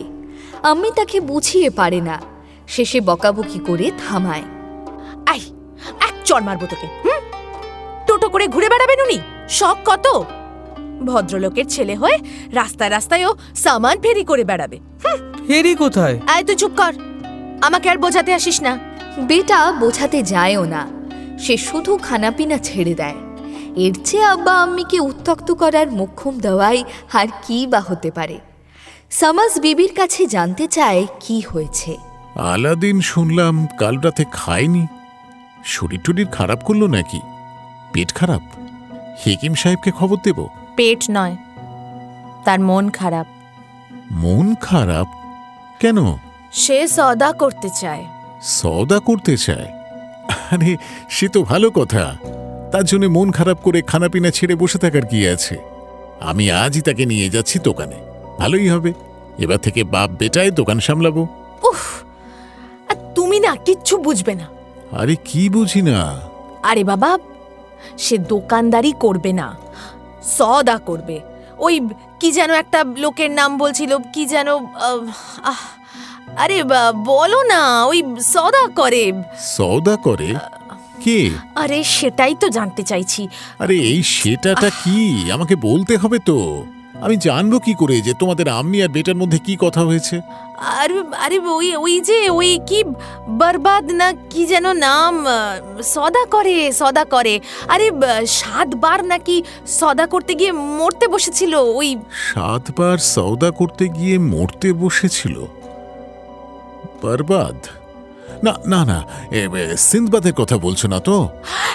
আমি তাকে বুঝিয়ে পারে না, শেষে বকাবকি করে থামায়। আই, এক চড় মারবো তোকে। টোটো করে ঘুরে বেড়াবেন উনি, শখ কত? ভদ্রলোকের ছেলে হয়ে রাস্তায় রাস্তায় ও সামান ফেরি করে বেড়াবে। ফেরি কোথায়? আয় তুই চুপ কর, আমাকে আর বোঝাতে আসিস না। বেটা বোঝাতে যায়ও না, সে শুধু খানাপিনা ছেড়ে দেয়। এর চেয়ে আব্বা আম্মিকে উত্ত্যক্ত করার মোক্ষম দেওয়াই আর কি বা হতে পারে। সামাস বিবির কাছে জানতে চায় কি হয়েছে। আলাদিন শুনলাম কাল রাতে খায়নি, শরীর টরীর খারাপ করলো নাকি? পেট খারাপ? হেকিম সাহেবকে খবর দেব? পেট নয়, তার মন খারাপ। মন খারাপ কেন? সে সওদা করতে চায়। সওদা করতে চায়? আরে সে তো ভালো কথা, তার জন্য মন খারাপ করে খানাপিনা ছেড়ে বসে থাকার কি আছে? আমি আজই তাকে নিয়ে যাচ্ছি দোকানে, ভালোই হবে। এবার থেকে বাপ বেটায় দোকান সামলাবো। উফ, আর তুমি না কিচ্ছু বুঝবে না। আরে কি বুঝি না? আরে বাবা, সে দোকানদারি করবে না, সওদা করবে। ওই কি যেন একটা লোকের নাম বলছিল, কি যেন, আরে বলো না, ওই সওদা করে। সওদা করে? কে? আরে সেটাই তো জানতে চাইছি। আরে এই সেটাটা কি আমাকে বলতে হবে তো, আমি জানবো কি করে যে তোমাদের আম্মি আর বেটার মধ্যে কি কথা হয়েছে? আরে আরে ওই যে ওই কি বরবাদ না কি যেন নাম, সওদা করে, সওদা করে। আরে 7 বার নাকি সওদা করতে গিয়ে মরতে বসেছিল। ওই 7 বার সওদা করতে গিয়ে মরতে বসেছিল? বরবাদ? না না না, সিন্ধবাদের কথা বলছো না তো?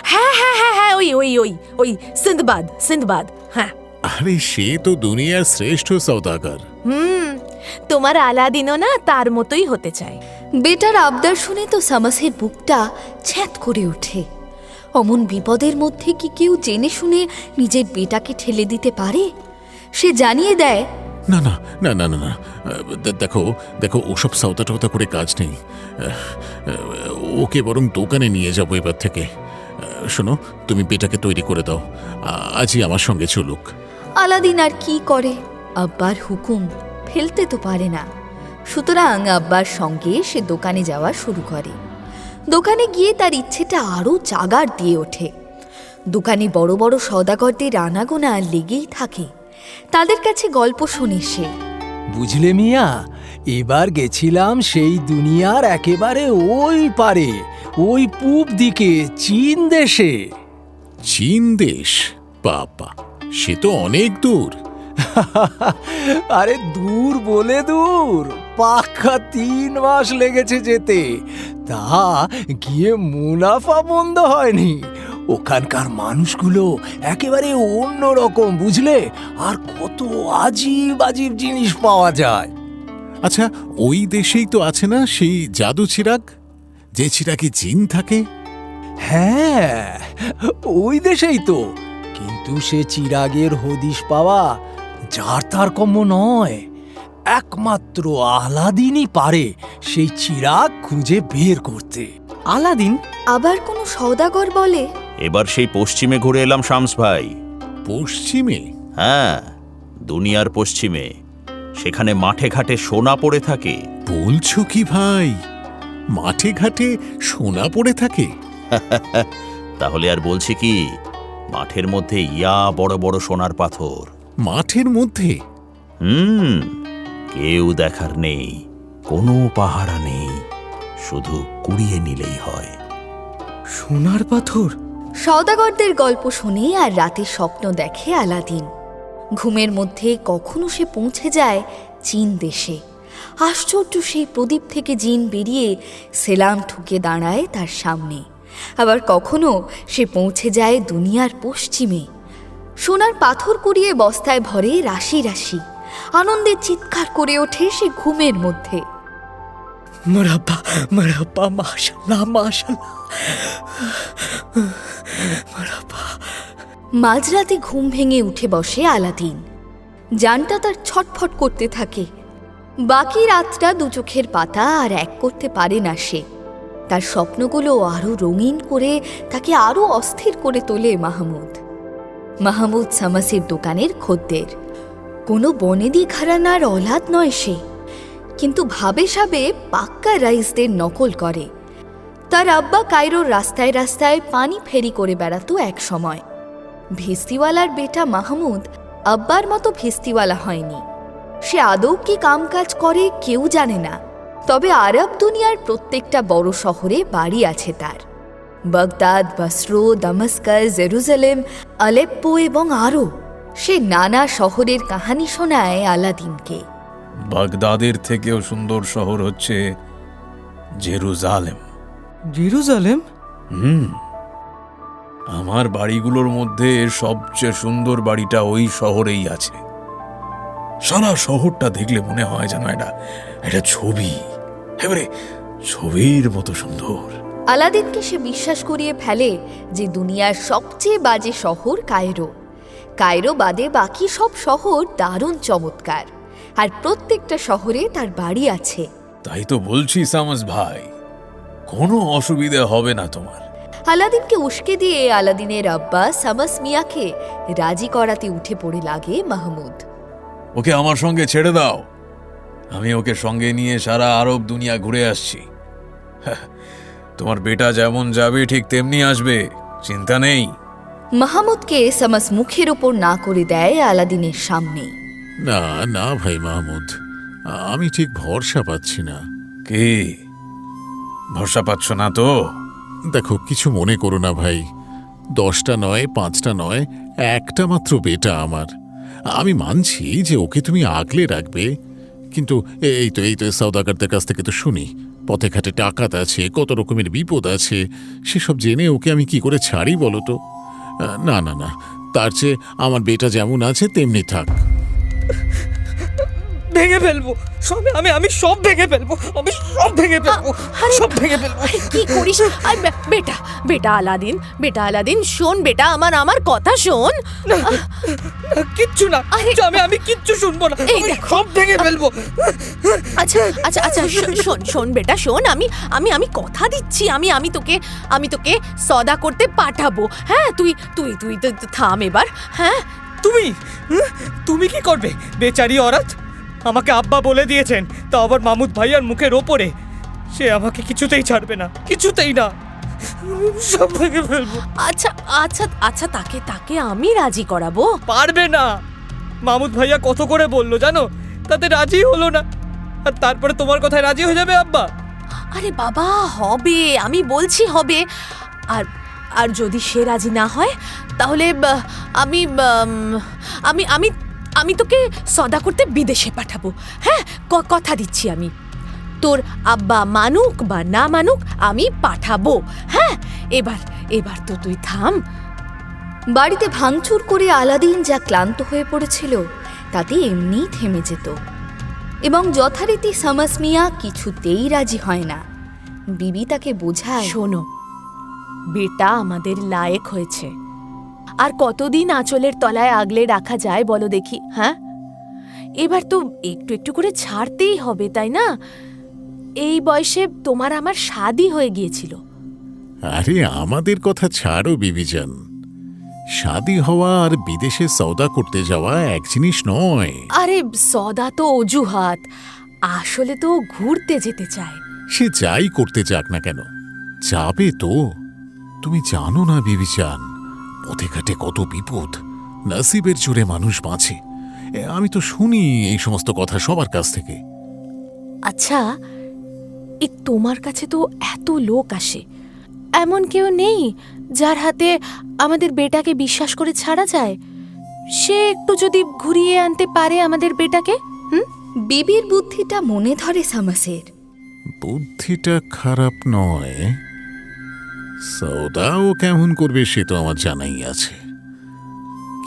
হ্যাঁ হ্যাঁ হ্যাঁ হ্যাঁ, ওই ওই ওই ওই সিন্ধবাদ, সিন্ধবাদ, হ্যাঁ। আরে সে তো দুনিয়ার শ্রেষ্ঠ সওদাগর। তোমার আলাদিনও না তার মতোই হতে চায়। বেটার আবদার শুনে তো সামাসের বুকটা ছ্যাঁত করে ওঠে। অমন বিপদের মধ্যে কি কেউ জেনে শুনে নিজের বেটাকে ঠেলে দিতে পারে? সে জানিয়ে দেয়, না না না না না না দেখো দেখো, ওসব সাউতা টাউতা করে কাজ নেই। ওকে বরং দোকানে নিয়ে যাবো এবার থেকে। শোনো, তুমি বেটাকে তৈরি করে দাও, আজই আমার সঙ্গে চলুক। আলাদিন আর কি করে, আব্বার হুকুম ফেলতে তো পারে না। সুতরাং আব্বার সঙ্গে সে দোকানে যাওয়া শুরু করে। দোকানে গিয়ে তার ইচ্ছেটা আরও জাগার দিয়ে ওঠে। দোকানে বড় বড় সওদাগরদের আনাগোনা লেগেই থাকে। তাদের কাছে গল্প শোনে সে। বুঝলে মিয়া, এবার গেছিলাম সেই দুনিয়ার একেবারে ওই পারে, ওই পূব দিকে চীন দেশে। চীন দেশ? বাবা, সে তো অনেক দূর। আরে দূর বলে দূর, পাক্কা 3 মাস লেগেছে যেতে। তা গিয়ে মুনাফা বন্ধ হয়নি। ওখানকার মানুষগুলো একেবারে অন্যরকম, বুঝলে? আর কত আজীব আজীব জিনিস পাওয়া যায়। আচ্ছা, ওই দেশেই তো আছে না সেই জাদু চিরাগ, যে চিরাগে জিন থাকে? হ্যাঁ, ওই দেশেই তো। কিন্তু সে চিরাগের হদিশ পাওয়া যার তার কম্য নয়। একমাত্র আলাদিনই পারে সেই চিরাগ খুঁজে বের করতে। আলাদিন? আবার কোনো সওদাগর বলে, এবার সেই পশ্চিমে ঘুরে এলাম শামস ভাই। পশ্চিমে? হ্যাঁ, দুনিয়ার পশ্চিমে। সেখানে মাঠে ঘাটে সোনা পড়ে থাকে। বলছো কি ভাই? মাঠে ঘাটে সোনা পড়ে থাকে? তাহলে আর বলছি কি, মাঠের মধ্যে ইয়া বড় বড় সোনার পাথর। মাঠের মধ্যে? কেউ দেখার নেই, কোনো পাহারা নেই, শুধু কুড়িয়ে নিলেই হয়। সোনার পাথর? সওদাগরদের গল্প শুনে আর রাতে স্বপ্ন দেখে আলাদিন। ঘুমের মধ্যে কখনো সে পৌঁছে যায় চীন দেশে। আশ্চর্য সেই প্রদীপ থেকে জিন বেরিয়ে সেলাম ঠুকে দাঁড়ায় তার সামনে। আবার কখনো সে পৌঁছে যায় দুনিয়ার পশ্চিমে। সোনার পাথর কুড়িয়ে বস্তায় ভরে রাশি রাশি। আনন্দে চিৎকার করে ওঠে সে ঘুমের মধ্যে, মারাব্বা মারাব্বা, মাশাআল্লাহ মাশাআল্লাহ মারাব্বা। মাঝরাতে ঘুম ভেঙে উঠে বসে আলাদিন। জানটা তার ছটফট করতে থাকে। বাকি রাতটা দু চোখের পাতা আর এক করতে পারে না সে। তার স্বপ্নগুলো আরো রঙিন করে তাকে আরো অস্থির করে তোলে মাহমুদ। মাহমুদ সামাসের দোকানের খদ্দের। কোনো বনেদি ঘরানার অলাদ নয় সে, কিন্তু ভাবে সাবে পাক্কা রাইসদের নকল করে। তার আব্বা কায়রোর রাস্তায় রাস্তায় পানি ফেরি করে বেড়াতো এক সময়। ভিস্তিওয়ালার বেটা মাহমুদ আব্বার মতো ভিস্তিওয়ালা হয়নি। সে আদৌ কি কামকাজ করে কেউ জানে না, তবে আরব দুনিয়ার প্রত্যেকটা বড় শহরে বাড়ি আছে তার। বাগদাদ, বসরো, দামাস্কাস, জেরুজালেম, আলেপ্পো এবং আরও। সে নানা শহরের কাহানি শোনায় আলাদিনকে। বাগদাদের থেকেও সুন্দর শহর হচ্ছে জেরুজালেম। জেরুজালেম? আমার বাড়িগুলোর মধ্যে সবচেয়ে সুন্দর বাড়িটা ওই শহরেই আছে। সারা শহরটা দেখলে মনে হয় যেন এটা ছবি, এবারে ছবির মতো সুন্দর। আলাদিনকে সে বিশ্বাস করিয়ে ফেলে যে দুনিয়ার সবচেয়ে বাজে শহর কায়রো। কায়রো বাদে বাকি সব শহর দারুণ চমৎকার, আর প্রত্যেকটা শহরে তার বাড়ি আছে। তাই তো বলছি সামাস ভাই, কোনো অসুবিধা হবে না তোমার। আলাদিনকে উস্কে দিয়ে আলাদিনের আব্বা সামাস মিয়াকে রাজি করাতে উঠে পড়ে লাগে মাহমুদ। ওকে আমার সঙ্গে ছেড়ে দাও, আমি ওকে সঙ্গে নিয়ে সারা আরব দুনিয়া ঘুরে আসছি। তোমার বেটা যেমন যাবে ঠিক তেমনি আসবে, চিন্তা নেই। মাহমুদকে সামাস মুখের ওপর না করে দেয় আলাদিনের সামনে। না না ভাই মাহমুদ, আমি ঠিক ভরসা পাচ্ছি না। কি ভরসা পাচ্ছ না তো? দেখো, কিছু মনে করো না ভাই। 10টা নয়, 5টা নয়, একটা মাত্র বেটা আমার। আমি মানছি যে ওকে তুমি আগলে রাখবে, কিন্তু এই তো সওদাগরদের কাছ থেকে তো শুনি পথে ঘাটে ডাকাত আছে, কত রকমের বিপদ আছে। সেসব জেনে ওকে আমি কি করে ছাড়ি বলো তো? না না না, তার চেয়ে আমার বেটা যেমন আছে তেমনি থাক। ভেঙে ফেলবো, সব আমি আমি সব ভেঙে ফেলবো, আমি সব ভেঙে ফেলবো, সব ভেঙে ফেলবো। কি করিস? বেটা বেটা আলাদিন, বেটা আলাদিন, শোন বেটা, আমার কথা শোন। কিচ্ছু না, আমি কিচ্ছু শুনবো না, এই আমি দেখো। সব ভেঙে ফেলবো। আচ্ছা আচ্ছা আচ্ছা, শোন শোন বেটা শোন, আমি কথা দিচ্ছি, আমি তোকে সদা করতে পাঠাবো। হ্যাঁ, তুই তুই তুই তো থাম এবার। হ্যাঁ, তুমি কি করবে বেচারি অরাত? আমাকে আব্বা বলে দিয়েছেন, তা আবার মামুদ ভাইয়ার মুখের ওপরে। সে আমাকে কিছুতেই ছাড়বে না, কিছুতেই না, সব ভেঙে ফেলবো। আচ্ছা আচ্ছা আচ্ছা, তাকে আমি রাজি করাবো। পারবে না, মামুদ ভাইয়া কত করে বললো জানো, তাতে রাজি হলো না, আর তারপরে তোমার কথায় রাজি হয়ে যাবে আব্বা? আরে বাবা, হবে, আমি বলছি হবে। আর আর যদি সে রাজি না হয়, তাহলে আমি আমি আমি আমি তোকে সদা করতে বিদেশে পাঠাবো। হ্যাঁ, কথা দিচ্ছি আমি। তোর আব্বা মানুক বা না মানুক, আমি পাঠাবো। হ্যাঁ, এবার তো তুই থাম। বাড়িতে ভাঙচুর করে আলাদিন যা ক্লান্ত হয়ে পড়েছিল তাতে এমনিই থেমে যেত, এবং যথারীতি শামাস মিয়া কিছুতেই রাজি হয় না। বিবি তাকে বোঝায়, শোনো, বেটা আমাদের লায়েক হয়েছে, আর কতদিন আঁচলের তলায় আগলে রাখা যায় বলো দেখি? হ্যাঁ, এবার তো একটু একটু করে ছাড়তেই হবে, তাই না? এই বয়সে তোমার আমার শাদী হয়ে গিয়েছিল। আরে আমাদের কথা ছাড়ো বিবিজান, শাদি হওয়া আর বিদেশে সওদা করতে যাওয়া এক জিনিস নয়। আরে সদা তো অজুহাত, আসলে তো ঘুরতে যেতে চায়। সে যাই করতে যাক না কেন, যাবে তো। তুমি জানো না বিবিজান, পথে ঘাটে কত বিপদ, নসিবের জোরে মানুষ বাঁচে। আমি তো শুনি এই সমস্ত কথা সবার কাছ থেকে। আচ্ছা, তোমার কাছে তো এত লোক আসে, এমন কেউ নেই যার হাতে আমাদের বেটাকে বিশ্বাস করে ছাড়া যায়? সে একটু যদি ঘুরিয়ে আনতে পারে আমাদের বেটাকে। বিবির বুদ্ধিটা মনে ধরে শামাসের। বুদ্ধিটা খারাপ নয়, সওদাও কেমন করবে সে তো আমার জানাই আছে।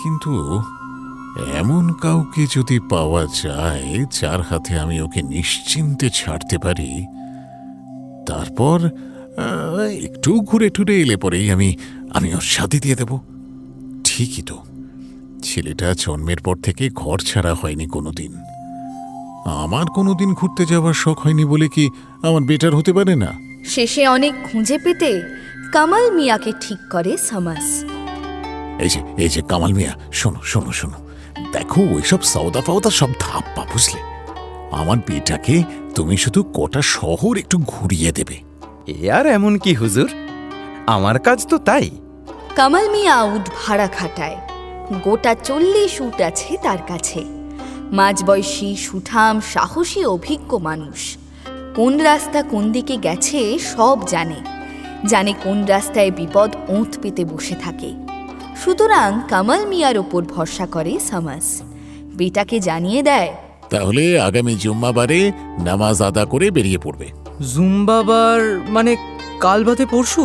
কিন্তু এমন কাউকে যদি পাওয়া যায় যার হাতে আমি ওকে নিশ্চিন্তে ছাড়তে পারি, তারপর একটু ঘুরে টুরে এলে পরেই আমি ওর শাদি দিয়ে দেব। ঠিকই তো, ছেলেটা জন্মের পর থেকে ঘর ছাড়া হয়নি কোনোদিন। আমার কোনোদিন ঘুরতে যাওয়ার শখ হয়নি বলে কি আমার বেটার হতে পারে না? শেষে অনেক খুঁজে পেতে কামাল মিয়াকে ঠিক করে শামাস। এই যে কামাল মিয়া, শোনো শোনো শোনো, দেখো ওইসব সওদা ফাওদা সব ধাপ্পা, বুঝলে? আমার বেটাকে তুমি শুধু কটা শহর একটু ঘুরিয়ে দেবে। এ আর এমন কি হুজুর, আমার কাজ তো তাই। কামাল মিয়া উট ভাড়া খাটায়, গোটা 40 উট আছে তার কাছে। মাঝবয়সী, সুঠাম, সাহসী, অভিজ্ঞ মানুষ। কোন রাস্তা কোন দিকে গেছে সব জানে কোন রাস্তায় বিপদ ওঁত পেতে বসে থাকে। সুতরাং কামাল মিয়ার ওপর ভরসা করে শামাস। বেটাকে জানিয়ে দেয়, তাহলে আগামী জুম্মাবারে নামাজ আদা করে বেরিয়ে পড়বে। জুম্বাবার মানে কাল বাদে পরশু?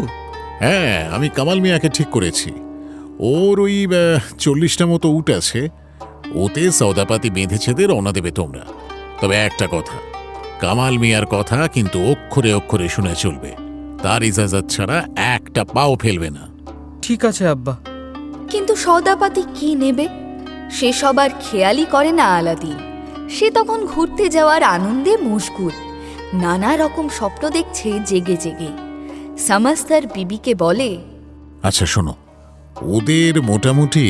হ্যাঁ, আমি কামাল মিয়াকে ঠিক করেছি। ওর ওই 40টা মতো উট আছে, ওতে সওদাপাতি বেঁধেছেদে রওনা দেবে তোমরা। তবে একটা কথা, কামাল মিয়ার কথা কিন্তু অক্ষরে অক্ষরে শুনে চলবে, তার ইজাজত ছাড়া একটা পাও ফেলবে না। ঠিক আছে আব্বা। কিন্তু সওদাপাতি কি নেবে সে সবার খেয়ালই করে না আলাদিন। সে তখন ঘুরতে যাওয়ার আনন্দে মশগুল, নানা রকম স্বপ্ন দেখছে জেগে জেগে। শামাস তার বিবিকে বলে, আচ্ছা শোনো, ওদের মোটামুটি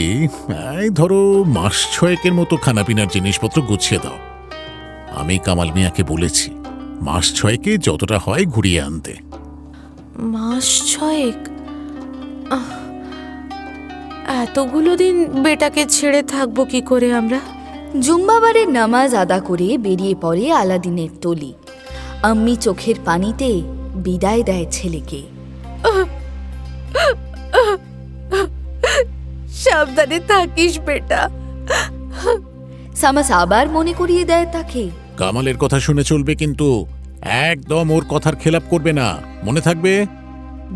ধরো মাস 6 মতো খানাপিনার জিনিসপত্র গুছিয়ে দাও। আমি কামাল মিয়াকে বলেছি মাস 6 যতটা হয় ঘুরিয়ে আনতে। মাস 6? এতগুলো দিন বেটাকে ছেড়ে থাকবো কি করে আমরা? জুম্মাবারের নামাজ আদা করে বেরিয়ে পড়ে আলাদিনের টলি। আম্মি চোখের পানিতে বিদায় দেয় ছেলেকে। সাবধানে থাকিস বেটা। শামাস আবার মনে করিয়ে দেয় তাকে, কামালের কথা শুনে চলবে, কিন্তু একদম ওর কথার খেলাপ করবে না, মনে থাকবে?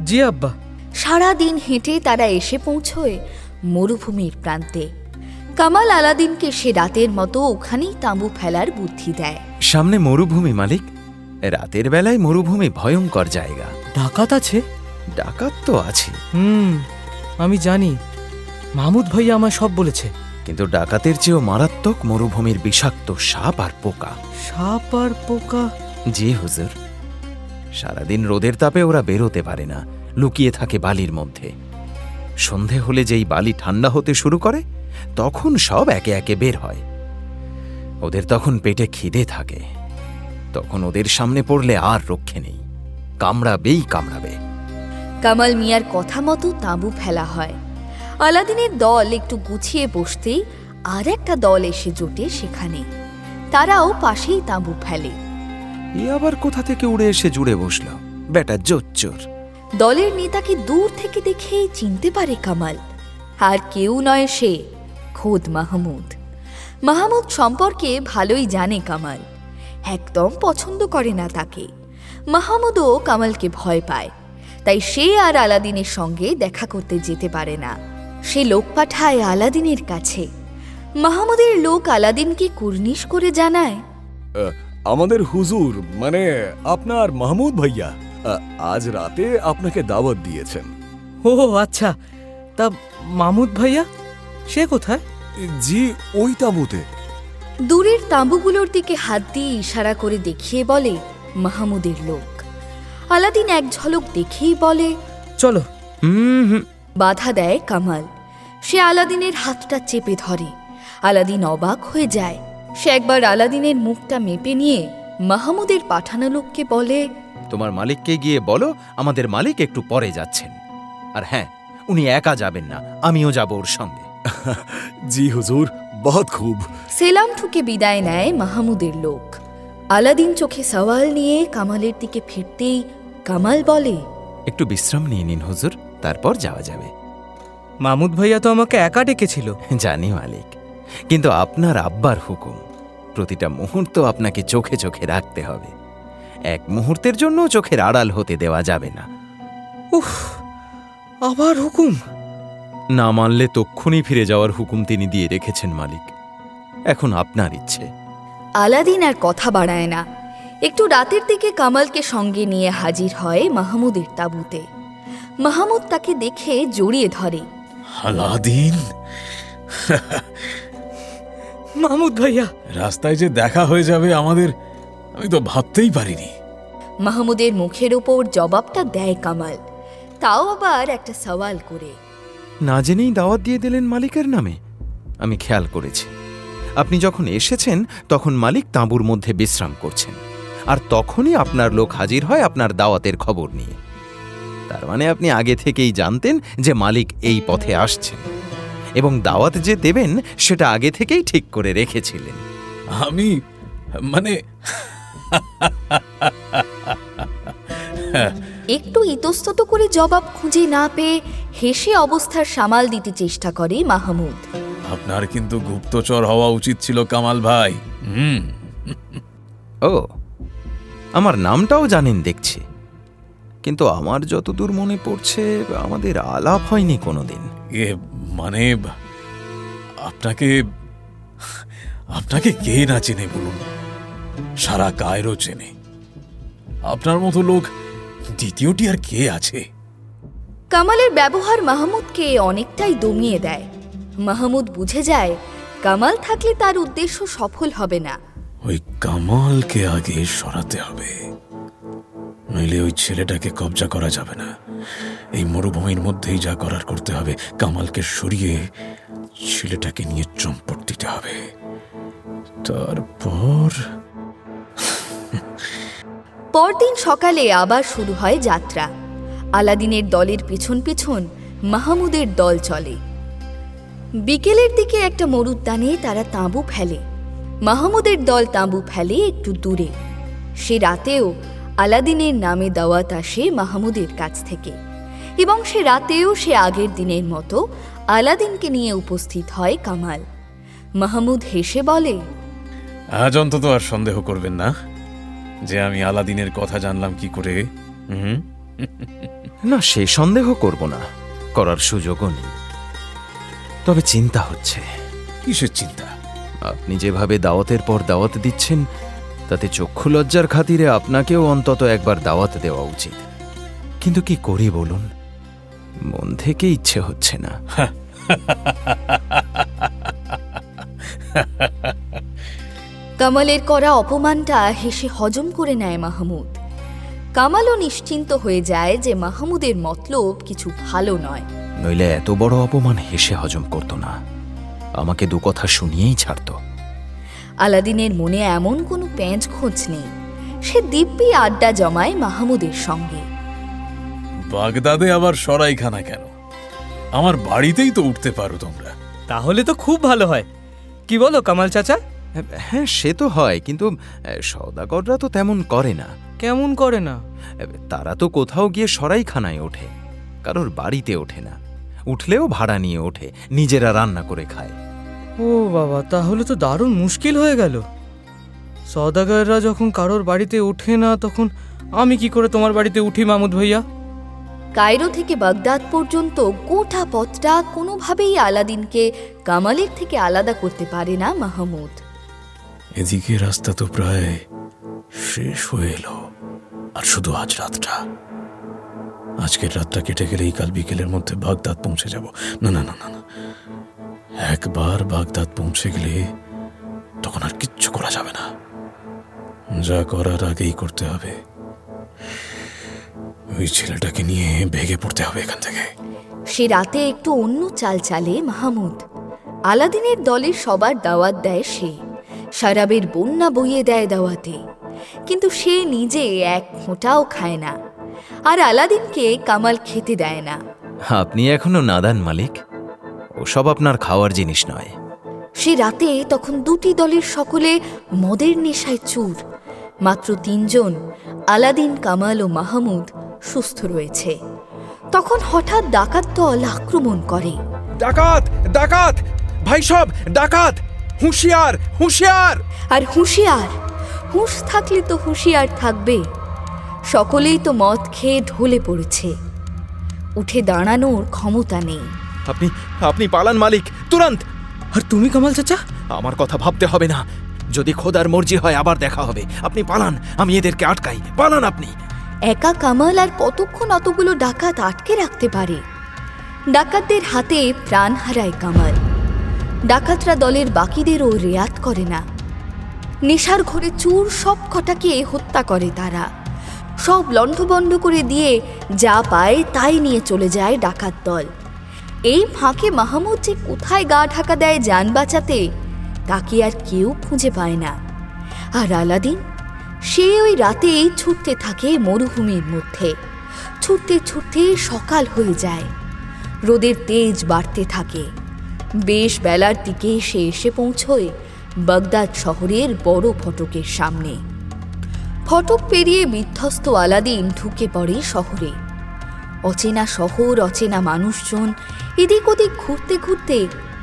জি আব্বা। সারা দিন হেঁটে তারা এসে পৌঁছয় মরুভূমির প্রান্তে। কামাল আলাদিনকে সে রাতের মতো ওখানেই তাঁবু ফেলার বুদ্ধি দেয়। সামনে মরুভূমি মালিক, রাতের বেলায় মরুভূমি ভয়ঙ্কর জায়গা। ডাকাত আছে? ডাকাত তো আছে, আমি জানি, মাহমুদ ভাইয়া আমায় সব বলেছে। কিন্তু ডাকাতের চেয়েও মারাত্মক মরুভূমির বিষাক্ত সাপ আর পোকা। সাপ আর পোকা? জি হুজুর, সারাদিন রোদের তাপে ওরা বেরোতে পারে না, লুকিয়ে থাকে বালির মধ্যে। সন্ধে হলে যেই বালি ঠান্ডা হতে শুরু করে, তখন সব একে একে বের হয়। ওদের তখন পেটে খিদে থাকে, তখন ওদের সামনে পড়লে আর রক্ষে নেই, কামড়াবেই কামড়াবে। কামাল মিয়ার কথা মতো তাঁবু ফেলা হয়। আলাদিনের দল একটু গুছিয়ে বসতেই আর একটা দল এসে জোটে সেখানে। তারাও পাশেই তাঁবু ফেলে। এ আবার কোথা থেকে উড়ে এসে জুড়ে বসল, বেটা জোচ্চোর। দলের নেতাকে দূর থেকে দেখেই চিনতে পারে কামাল, আর কেউ নয় সে খোদ মাহমুদ। মাহমুদ সম্পর্কে ভালোই জানে কামাল, একদম পছন্দ করে না তাকে। মাহমুদও কামালকে ভয় পায়, তাই সে আর আলাদিনের সঙ্গে দেখা করতে যেতে পারে না। সে লোক পাঠায় আলাদিনের কাছে। মাহমুদের লোক আলাদিনকে কুর্নিশ করে জানায়, আমাদের হুজুর মানে আপনার মাহমুদ ভাইয়া আজ রাতে আপনাকে দাওয়াত দিয়েছেন। ও আচ্ছা, তা মাহমুদ ভাইয়া সে কোথায়? জি, ওই তাঁবুতে। দূরের তাঁবুগুলোর দিকে হাত দিয়ে ইশারা করে দেখিয়ে বলে মাহমুদের লোক। আলাদিন এক ঝলক দেখেই বলে, চলো। বাধা দেয় কামাল। সে আলাদিনের হাতটা চেপে ধরে। আলাদিন অবাক হয়ে যায়। সে একবার আলাদিনের মুখটা মেপে নিয়ে মাহমুদের পাঠানো লোককে বলে, তোমার মালিককে গিয়ে বলো আমাদের মালিক একটু পরে যাচ্ছেন, আর হ্যাঁ, উনি একা যাবেন না, আমিও যাব ওর সঙ্গে। জি হুজুর, বহুত খুব। সেলাম ঠুকে বিদায় নেয় মাহমুদের লোক। আলাদিন চোখে সওয়াল নিয়ে কামালের দিকে ফিরতেই কামাল বলে, একটু বিশ্রাম নিয়ে নিন হুজুর, তারপর যাওয়া যাবে। মাহমুদ ভাইয়া তো আমাকে একা ডেকেছিল। জানি মালিক, কিন্তু আপনার আব্বার হুকুম, প্রতিটা মুহূর্ত আপনাকে চোখে চোখে রাখতে হবে। এক মুহূর্তের জন্য চোখের আড়াল হতে দেওয়া যাবে না। উফ, আবার হুকুম? না মানলে তক্ষুনি ফিরে যাওয়ার হুকুম তিনি দিয়ে রেখেছেন মালিক। এখন আপনার ইচ্ছে। আলাদিন আর কথা বাড়ায় না। একটু রাতের দিকে কামালকে সঙ্গে নিয়ে হাজির হয় মাহমুদের তাঁবুতে। মাহমুদ তাকে দেখে জড়িয়ে ধরে। আলাদিন, মাহমুদ ভাইয়া, রাস্তায় যে দেখা হয়ে যাবে আমাদের, আমি তো ভাবতেই পারিনি। মাহমুদের মুখের ওপর জবাবটা দেয় কামাল, তাও আবার একটা সওয়াল করে। না জেনেই দাওয়াত দিয়ে দিলেন মালিকের নামে? আমি খেয়াল করেছি, আপনি যখন এসেছেন তখন মালিক তাঁবুর মধ্যে বিশ্রাম করছেন, আর তখনই আপনার লোক হাজির হয় আপনার দাওয়াতের খবর নিয়ে। তার মানে আপনি আগে থেকেই জানতেন যে মালিক এই পথে আসছেন, এবং দাওয়াত যে দেবেন সেটা আগে থেকেই ঠিক করে রেখেছিলেন। আমি মানে একটু ইতস্তত করে জবাব খুঁজে না পেয়ে হেসে অবস্থার সামাল দিতে চেষ্টা করে মাহমুদ। আপনার কিন্তু গুপ্তচর হওয়া উচিত ছিল কামাল ভাই। ও, আমার নামটাও জানেন দেখছি, কিন্তু আমার যতদূর মনে পড়ছে আমাদের আলাপ হয়নি কোনোদিন। মানে আপনাকে আপনাকে কে না চেনে বলুন? সারা কায়রো চেনে। আপনার মতো লোক দ্বিতীয়টি আর কে আছে? কামালের ব্যবহার মাহমুদকে অনেকটাই দমিয়ে দেয়। মাহমুদ বুঝে যায় কামাল থাকলে তার উদ্দেশ্য সফল হবে না। ওই কামালকে আগে সরাতে হবে, নইলে ওই ছেলেটাকে কবজা করা যাবে না। এই মরুভূমির মধ্যেই যা করার করতে হবে, কামালকে সরিয়ে ছেলেটাকে নিয়ে চম্পট দিতে হবে। তারপর পরদিন সকালে আবার শুরু হয় যাত্রা। আলাদিনের দলের পিছন পিছন মাহমুদের দল চলে। বিকেলের দিকে একটা মরুদ্যানে তারা তাঁবু ফেলে। মাহমুদের দল তাঁবু ফেলে একটু দূরে। সে রাতেও আলাদিনের নামে দাওয়াত আসে মাহমুদের কাছ থেকে, এবং সে রাতেও সে আগের দিনের মতো আলাদিনকে নিয়ে উপস্থিত হয় কামাল। মাহমুদ হেসে বলে, আজ অন্তত আর সন্দেহ করবেন না যে আমি আলাদিনের কথা জানলাম কি করে? না, সে সন্দেহ করব না, করার সুযোগও নেই। তবে চিন্তা হচ্ছে। কিসের চিন্তা? আপনি যেভাবে দাওয়াতের পর দাওয়াত দিচ্ছেন তাতে চক্ষু লজ্জার খাতিরে আপনাকেও অন্তত একবার দাওয়াত দেওয়া উচিত। কিন্তু কি করি বলুন, মন থেকে ইচ্ছে হচ্ছে না। কামালের করা অপমানটা হেসে হজম করে নেয় মাহমুদ। কামালও নিশ্চিন্ত হয়ে যায় যে মাহমুদের মতলব কিছু ভালো নয়। নইলে এত বড় অপমান হেসে হজম করত না, আমাকে দু কথা শুনিয়েই ছাড়ত। আলাদিনের মনে এমন কোনো প্যাঁচ খোঁজ নেই, সে দিব্যি আড্ডা জমায় মাহমুদের সঙ্গে। বাগদাদে আবার সরাইখানা কেন? আমার বাড়িতেই তো উঠতে পারো তোমরা। তাহলে তো খুব ভালো হয়, কি বলো কামাল চাচা? হ্যাঁ, সে তো হয়, কিন্তু সওদাগররা তো তেমন করে না। কেমন করে না? তারা তো কোথাও গিয়ে সরাইখানায় ওঠে, কারোর বাড়িতে ওঠে না। উঠলেও ভাড়া নিয়ে ওঠে, নিজেরা রান্না করে খায়। ও বাবা, তাহলে তো দারুণ মুশকিল হয়ে গেল। সওদাগররা যখন কারোর বাড়িতে ওঠে না, তখন আমি কি করে তোমার বাড়িতে উঠি মাহমুদ ভাইয়া? কায়রো থেকে বাগদাদ পর্যন্ত গোটা পথটা কোনোভাবেই আলাদিনকে কামালের থেকে আলাদা করতে পারে না মাহমুদ। এদিকে রাস্তা তো প্রায় শেষ হয়ে এলো, আর শুধু আজ রাতটা। আজকের রাতটা কেটে গেলেই কাল বিকেলের মধ্যে বাগদাদ পৌঁছে যাব। না না না না না, একবার বাগদাদ পৌঁছে গেলে তখন আর কিচ্ছু করা যাবে না। যা করার আগেই করতে হবে। ওই ছেলেটাকে নিয়ে ভেগে পড়তে হবে এখান থেকে। সে রাতে একটু অন্য চাল চালে মাহমুদ। আলাদিনের দলের সবার দাওয়াত দেয় সে, শরাবের বন্যা বইয়ে দেয় দাওয়াতে, কিন্তু সে নিজে এক ফোঁটাও খায় না, আর আলাদিনকে কামাল খেতে দেয় না। আপনি এখনো নাদান মালিক, ওসব আপনার খাওয়ার জিনিস নয়। সে রাতে তখন দুটি দলের সকলে মদের নেশায় চুর। মাত্র 3 জন, আলাদিন, কামাল ও মাহমুদ সুস্থ রয়েছে। তখন হঠাৎ ডাকাত দল আক্রমণ করে। ডাকাত, ডাকাত, ভাই সব ডাকাত, হুঁশিয়ার, হুঁশিয়ার! আর হুঁশিয়ার, হুঁশ থাকলে তো হুঁশিয়ার থাকবে। সকলেই তো মদ খেয়ে ঢলে পড়েছে, উঠে দাঁড়ানোর ক্ষমতা নেই। আপনি আপনি পালান মালিক, তুরন্ত! আর তুমি কামাল চাচা? আমার কথা ভাবতে হবে না, যদি খোদার মর্জি হয় আবার দেখা হবে। আপনি পালান, আমি এদেরকে আটকাই। পালান আপনি। একা কামাল আর কতক্ষণ অতগুলো ডাকাত আটকে রাখতে পারে? ডাকাতদের হাতে প্রাণ হারায় কামাল। ডাকাতরা দলের বাকিদেরও রেয়াত করে না। নেশার ঘরে চুর সব কটাকে হত্যা করে তারা। সব লণ্ডভণ্ড করে দিয়ে যা পায় তাই নিয়ে চলে যায় ডাকাত দল। এই ফাঁকে মাহমুদ যে কোথায় গা ঢাকা দেয় যান বাঁচাতে, তাকে আর কেউ খুঁজে পায় না। আর আলাদিন, সে ওই রাতেই ছুটতে থাকে মরুভূমির মধ্যে। ছুটতে ছুটতে সকাল হয়ে যায়, রোদের তেজ বাড়তে থাকে। বেশ বেলার দিকে সে এসে পৌঁছয় বাগদাদ শহরের বড় ফটকের সামনে। ফটক পেরিয়ে বিধ্বস্ত আলাদিন ঢুকে পড়ে শহরে। অচেনা শহর, অচেনা মানুষজন, এদিক ওদিক ঘুরতে ঘুরতে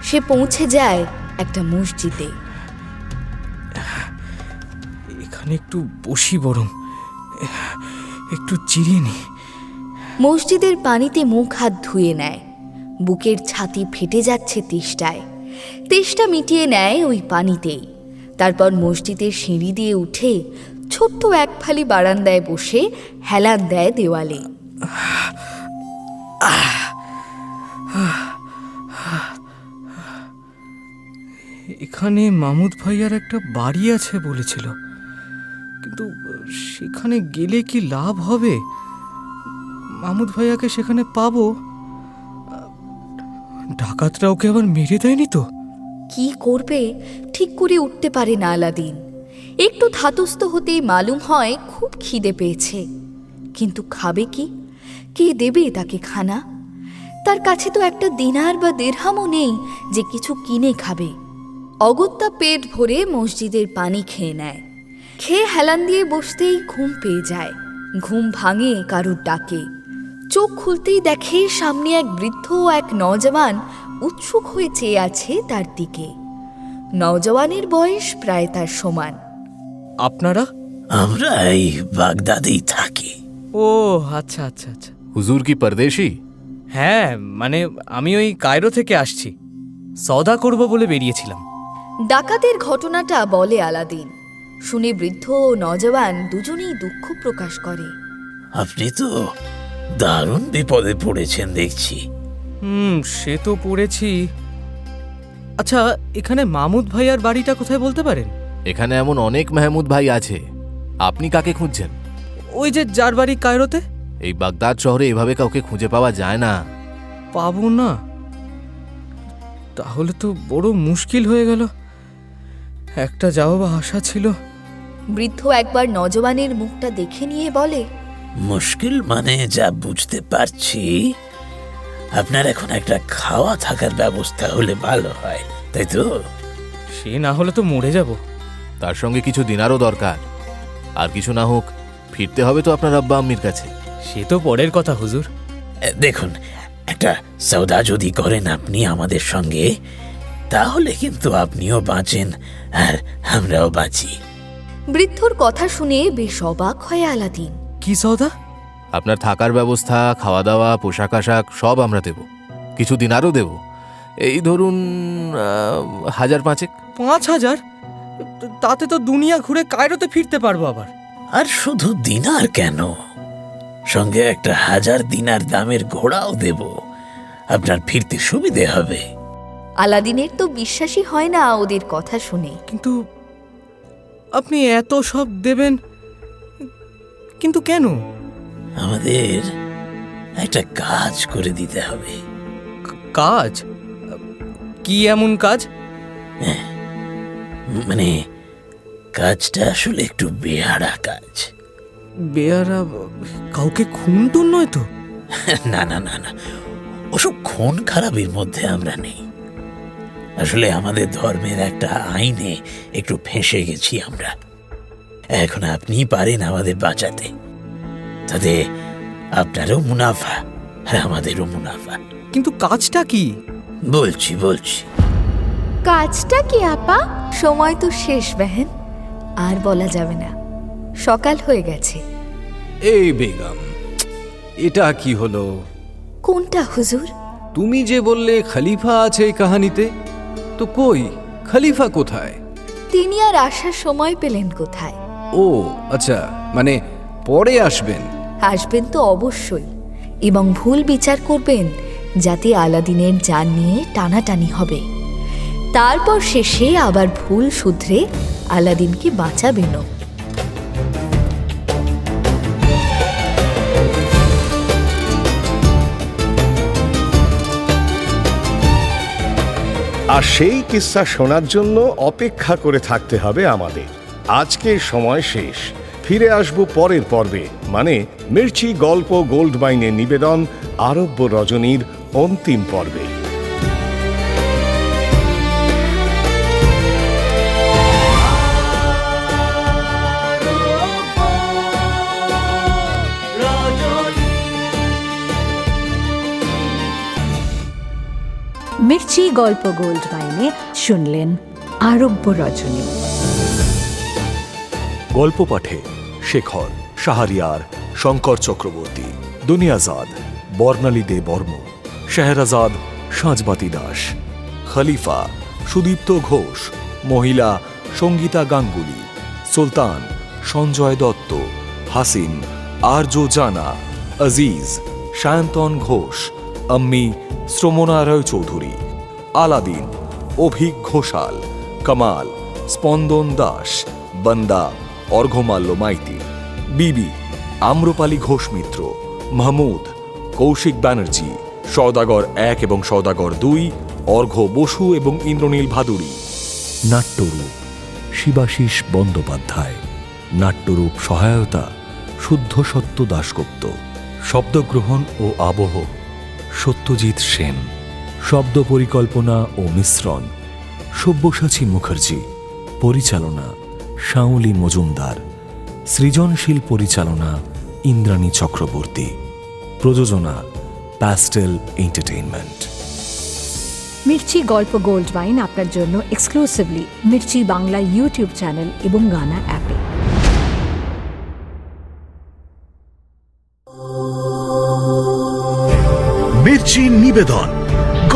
সে পৌঁছে যায় একটা মসজিদে। এখানে একটু বসি, বরং একটু জিরিয়ে নি। মসজিদের পানিতে মুখ হাত ধুয়ে নেয়। বুকের ছাতি ফেটে যাচ্ছে তেষ্টায়। তেষ্টা মিটিয়ে নেয় ওই পানিতেই। তারপর মসজিদের সিঁড়ি দিয়ে উঠে ছোট্ট এক ফালি বারান্দায় বসে হেলান দেয় দেওয়ালে। এখানে মাহমুদ ভাইয়ার একটা বাড়ি আছে বলেছিল, কিন্তু সেখানে গেলে কি লাভ হবে? মাহমুদ ভাইয়াকে সেখানে পাবো? ডাকাতরা ওকে আবার মেরে দেয়নি তো? কি করবে ঠিক করে উঠতে পারে না আলাদিন। একটু ধাতস্থ হতেই মালুম হয় খুব খিদে পেয়েছে, কিন্তু খাবে কি? কে দেবে তাকে খানা? তার কাছে তো একটা দিনার বা দিরহামও নেই যে কিছু কিনে খাবে। অগত্যা পেট ভরে মসজিদের পানি খেয়ে নেয়। খেয়ে হেলান দিয়ে বসতেই ঘুম পেয়ে যায়। ঘুম ভাঙে কারুর ডাকে। চোখ খুলতেই দেখে সামনে এক বৃদ্ধ ও এক নওজওয়ান উৎসুক হয়ে চেয়ে আছে তার দিকে। নওজওয়ানের বয়স প্রায় তার সমান। আপনারা? আমরা এই বাগদাদেই থাকি। ও আচ্ছা আচ্ছা আচ্ছা। হুজুর কি পরদেশি? হ্যাঁ, মানে আমি ওই কায়রো থেকে আসছি। সওদা করব বলে বেরিয়েছিলাম। ডাকাতের ঘটনাটা বলে আলাদিন। শুনে বৃদ্ধ ও নজওয়ান দুজনেই দুঃখ প্রকাশ করে। আপনি তো দারুণ বিপদে পড়েছেন দেখছি। সে তো পড়েছি। আচ্ছা, এখানে মাহমুদ ভাইয়ার বাড়িটা কোথায় বলতে পারেন? এখানে এমন অনেক মাহমুদ ভাই আছে, আপনি কাকে খুঁজছেন? ওই যে যার বাড়ি কায়রোতে। এই বাগদাদ শহরে এভাবে কাউকে খুঁজে পাওয়া যায় না। পাবো না? তাহলে তো বড় মুশকিল হয়ে গেল। একটা যাওয়া বা আশা ছিল। বৃদ্ধ একবার নজওয়ানের মুখটা দেখে নিয়ে বলে, মুশকিল মানে যা বুঝতে পারছি, আপনার এখন একটা খাওয়া থাকার ব্যবস্থা হলে ভালো হয়, তাই তো? সে না হলে তো মরে যাব। তার সঙ্গে কিছু দিনারও দরকার। আর কিছু না হোক, ফিরতে হবে তো আপনার আব্বা আম্মির কাছে। সে তো পরের কথা হুজুর। দেখুন, একটা সওদা যদি করেন আপনি আমাদের সঙ্গে, তাহলে কিন্তু আপনিও বাঁচেন আর আমরাও বাঁচি। বৃদ্ধর কথা শুনে বেশ অবাক হয় আলাদিন। কি সওদা? আপনার থাকার ব্যবস্থা, খাওয়া দাওয়া, পোশাক আশাক সব আমরা দেব। কিছু দিনারও দেব। এই ধরুন 1,000-5,000। 5,000? তাতে তো দুনিয়া ঘুরে কায়রোতে ফিরতে পারবো আবার। আর শুধু দিনার কেন, সঙ্গে একটা 1,000 দিনার দামের ঘোড়াও দেব, আপনার ফিরতে সুবিধে হবে। আলাদিনের তো বিশ্বাসই হয় না ওদের কথা শুনে। কিন্তু আপনি এত সব দেবেন, কিন্তু কেন? আমাদের একটা কাজ করে দিতে হবে। কাজ? কি এমন কাজ? মানে কাজটা আসলে একটু বেহারা কাজ। বেহারা? কাউকে খুন টুন নয় তো? না না না না, ওসব খুন খারাপের মধ্যে আমরা নেই। আসলে আমাদের ধর্মের একটা আইনে একটু ফেঁসে গেছি আমরা। এখন আপনি পারেন আমাদের বাঁচাতে, তাতে আপনারও মুনাফা আর আমাদেরও মুনাফা। কিন্তু কাজটা কি? বলছি। কাজটা কি আপা? সময় তো শেষ বেহেন, আর বলা যাবে না, সকাল হয়ে গেছে। এই বেগম, এটা কি হলো? কোনটা হুজুর? তুমি যে বললে খলিফা আছে এই কাহানিতে, তো কই খলিফা কোথায়? তিনি আর আসার সময় পেলেন কোথায়? ও আচ্ছা, মানে পরে আসবেন? আসবেন তো অবশ্যই, এবং ভুল বিচার করবেন যাতে আলাদিনের জান নিয়ে টানাটানি হবে। তারপর শেষে আবার ভুল শুধরে আলাদিনকে বাঁচাবেনও। আর সেই কিস্সা শোনার জন্য অপেক্ষা করে থাকতে হবে আমাদের। আজকের সময় শেষ। ফিরে আসব পরের পর্বে, মানে মির্চি গল্প গোল্ড মাইনের নিবেদন আরব্য রজনীর অন্তিম পর্বে। মির্চি গল্প গোল্ড মাইনে শুনলেন আরব্য রজনী। গল্প পাঠে শেখর, শাহরিয়ার, শঙ্কর চক্রবর্তী, দুনিয়াজাদ, বর্ণালী দে বর্মন, শেহরাজাদ, সাঁজবাতি দাস, খলিফা, সুদীপ্ত ঘোষ, মহিলা সঙ্গীতা গাঙ্গুলি, সুলতান, সঞ্জয় দত্ত, হাসিন, আর্য জানা, আজিজ, সায়ন্তন ঘোষ, আম্মি শ্রমণা রায় চৌধুরী, আলাদিন, অভিক ঘোষাল, কামাল, স্পন্দন দাস, বন্দা, অর্ঘ্যমাল্য মাইতি, বিবি, আম্রপালি ঘোষ মিত্র, মাহমুদ, কৌশিক ব্যানার্জি, সওদাগর 1 এবং সওদাগর 2, অর্ঘ্য বসু এবং ইন্দ্রনীল ভাদুরী। নাট্যরূপ শিবাশিস বন্দ্যোপাধ্যায়। নাট্যরূপ সহায়তা শুদ্ধ সত্য দাশগুপ্ত। শব্দগ্রহণ ও আবহ সত্যজিৎ সেন। শব্দ পরিকল্পনা ও মিশ্রণ সব্যসাচী মুখার্জি। পরিচালনা শাওলি মজুমদার। সৃজনশীল পরিচালনা ইন্দ্রাণী চক্রবর্তী। প্রযোজনা প্যাস্টেল এন্টারটেইনমেন্ট। মির্চি গল্প গোল্ড মাইন আপনার জন্য exclusively Mirchi Bangla YouTube channel এবং গানা অ্যাপে। মির্চি নিবেদন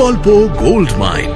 গল্প গোল্ড মাইন।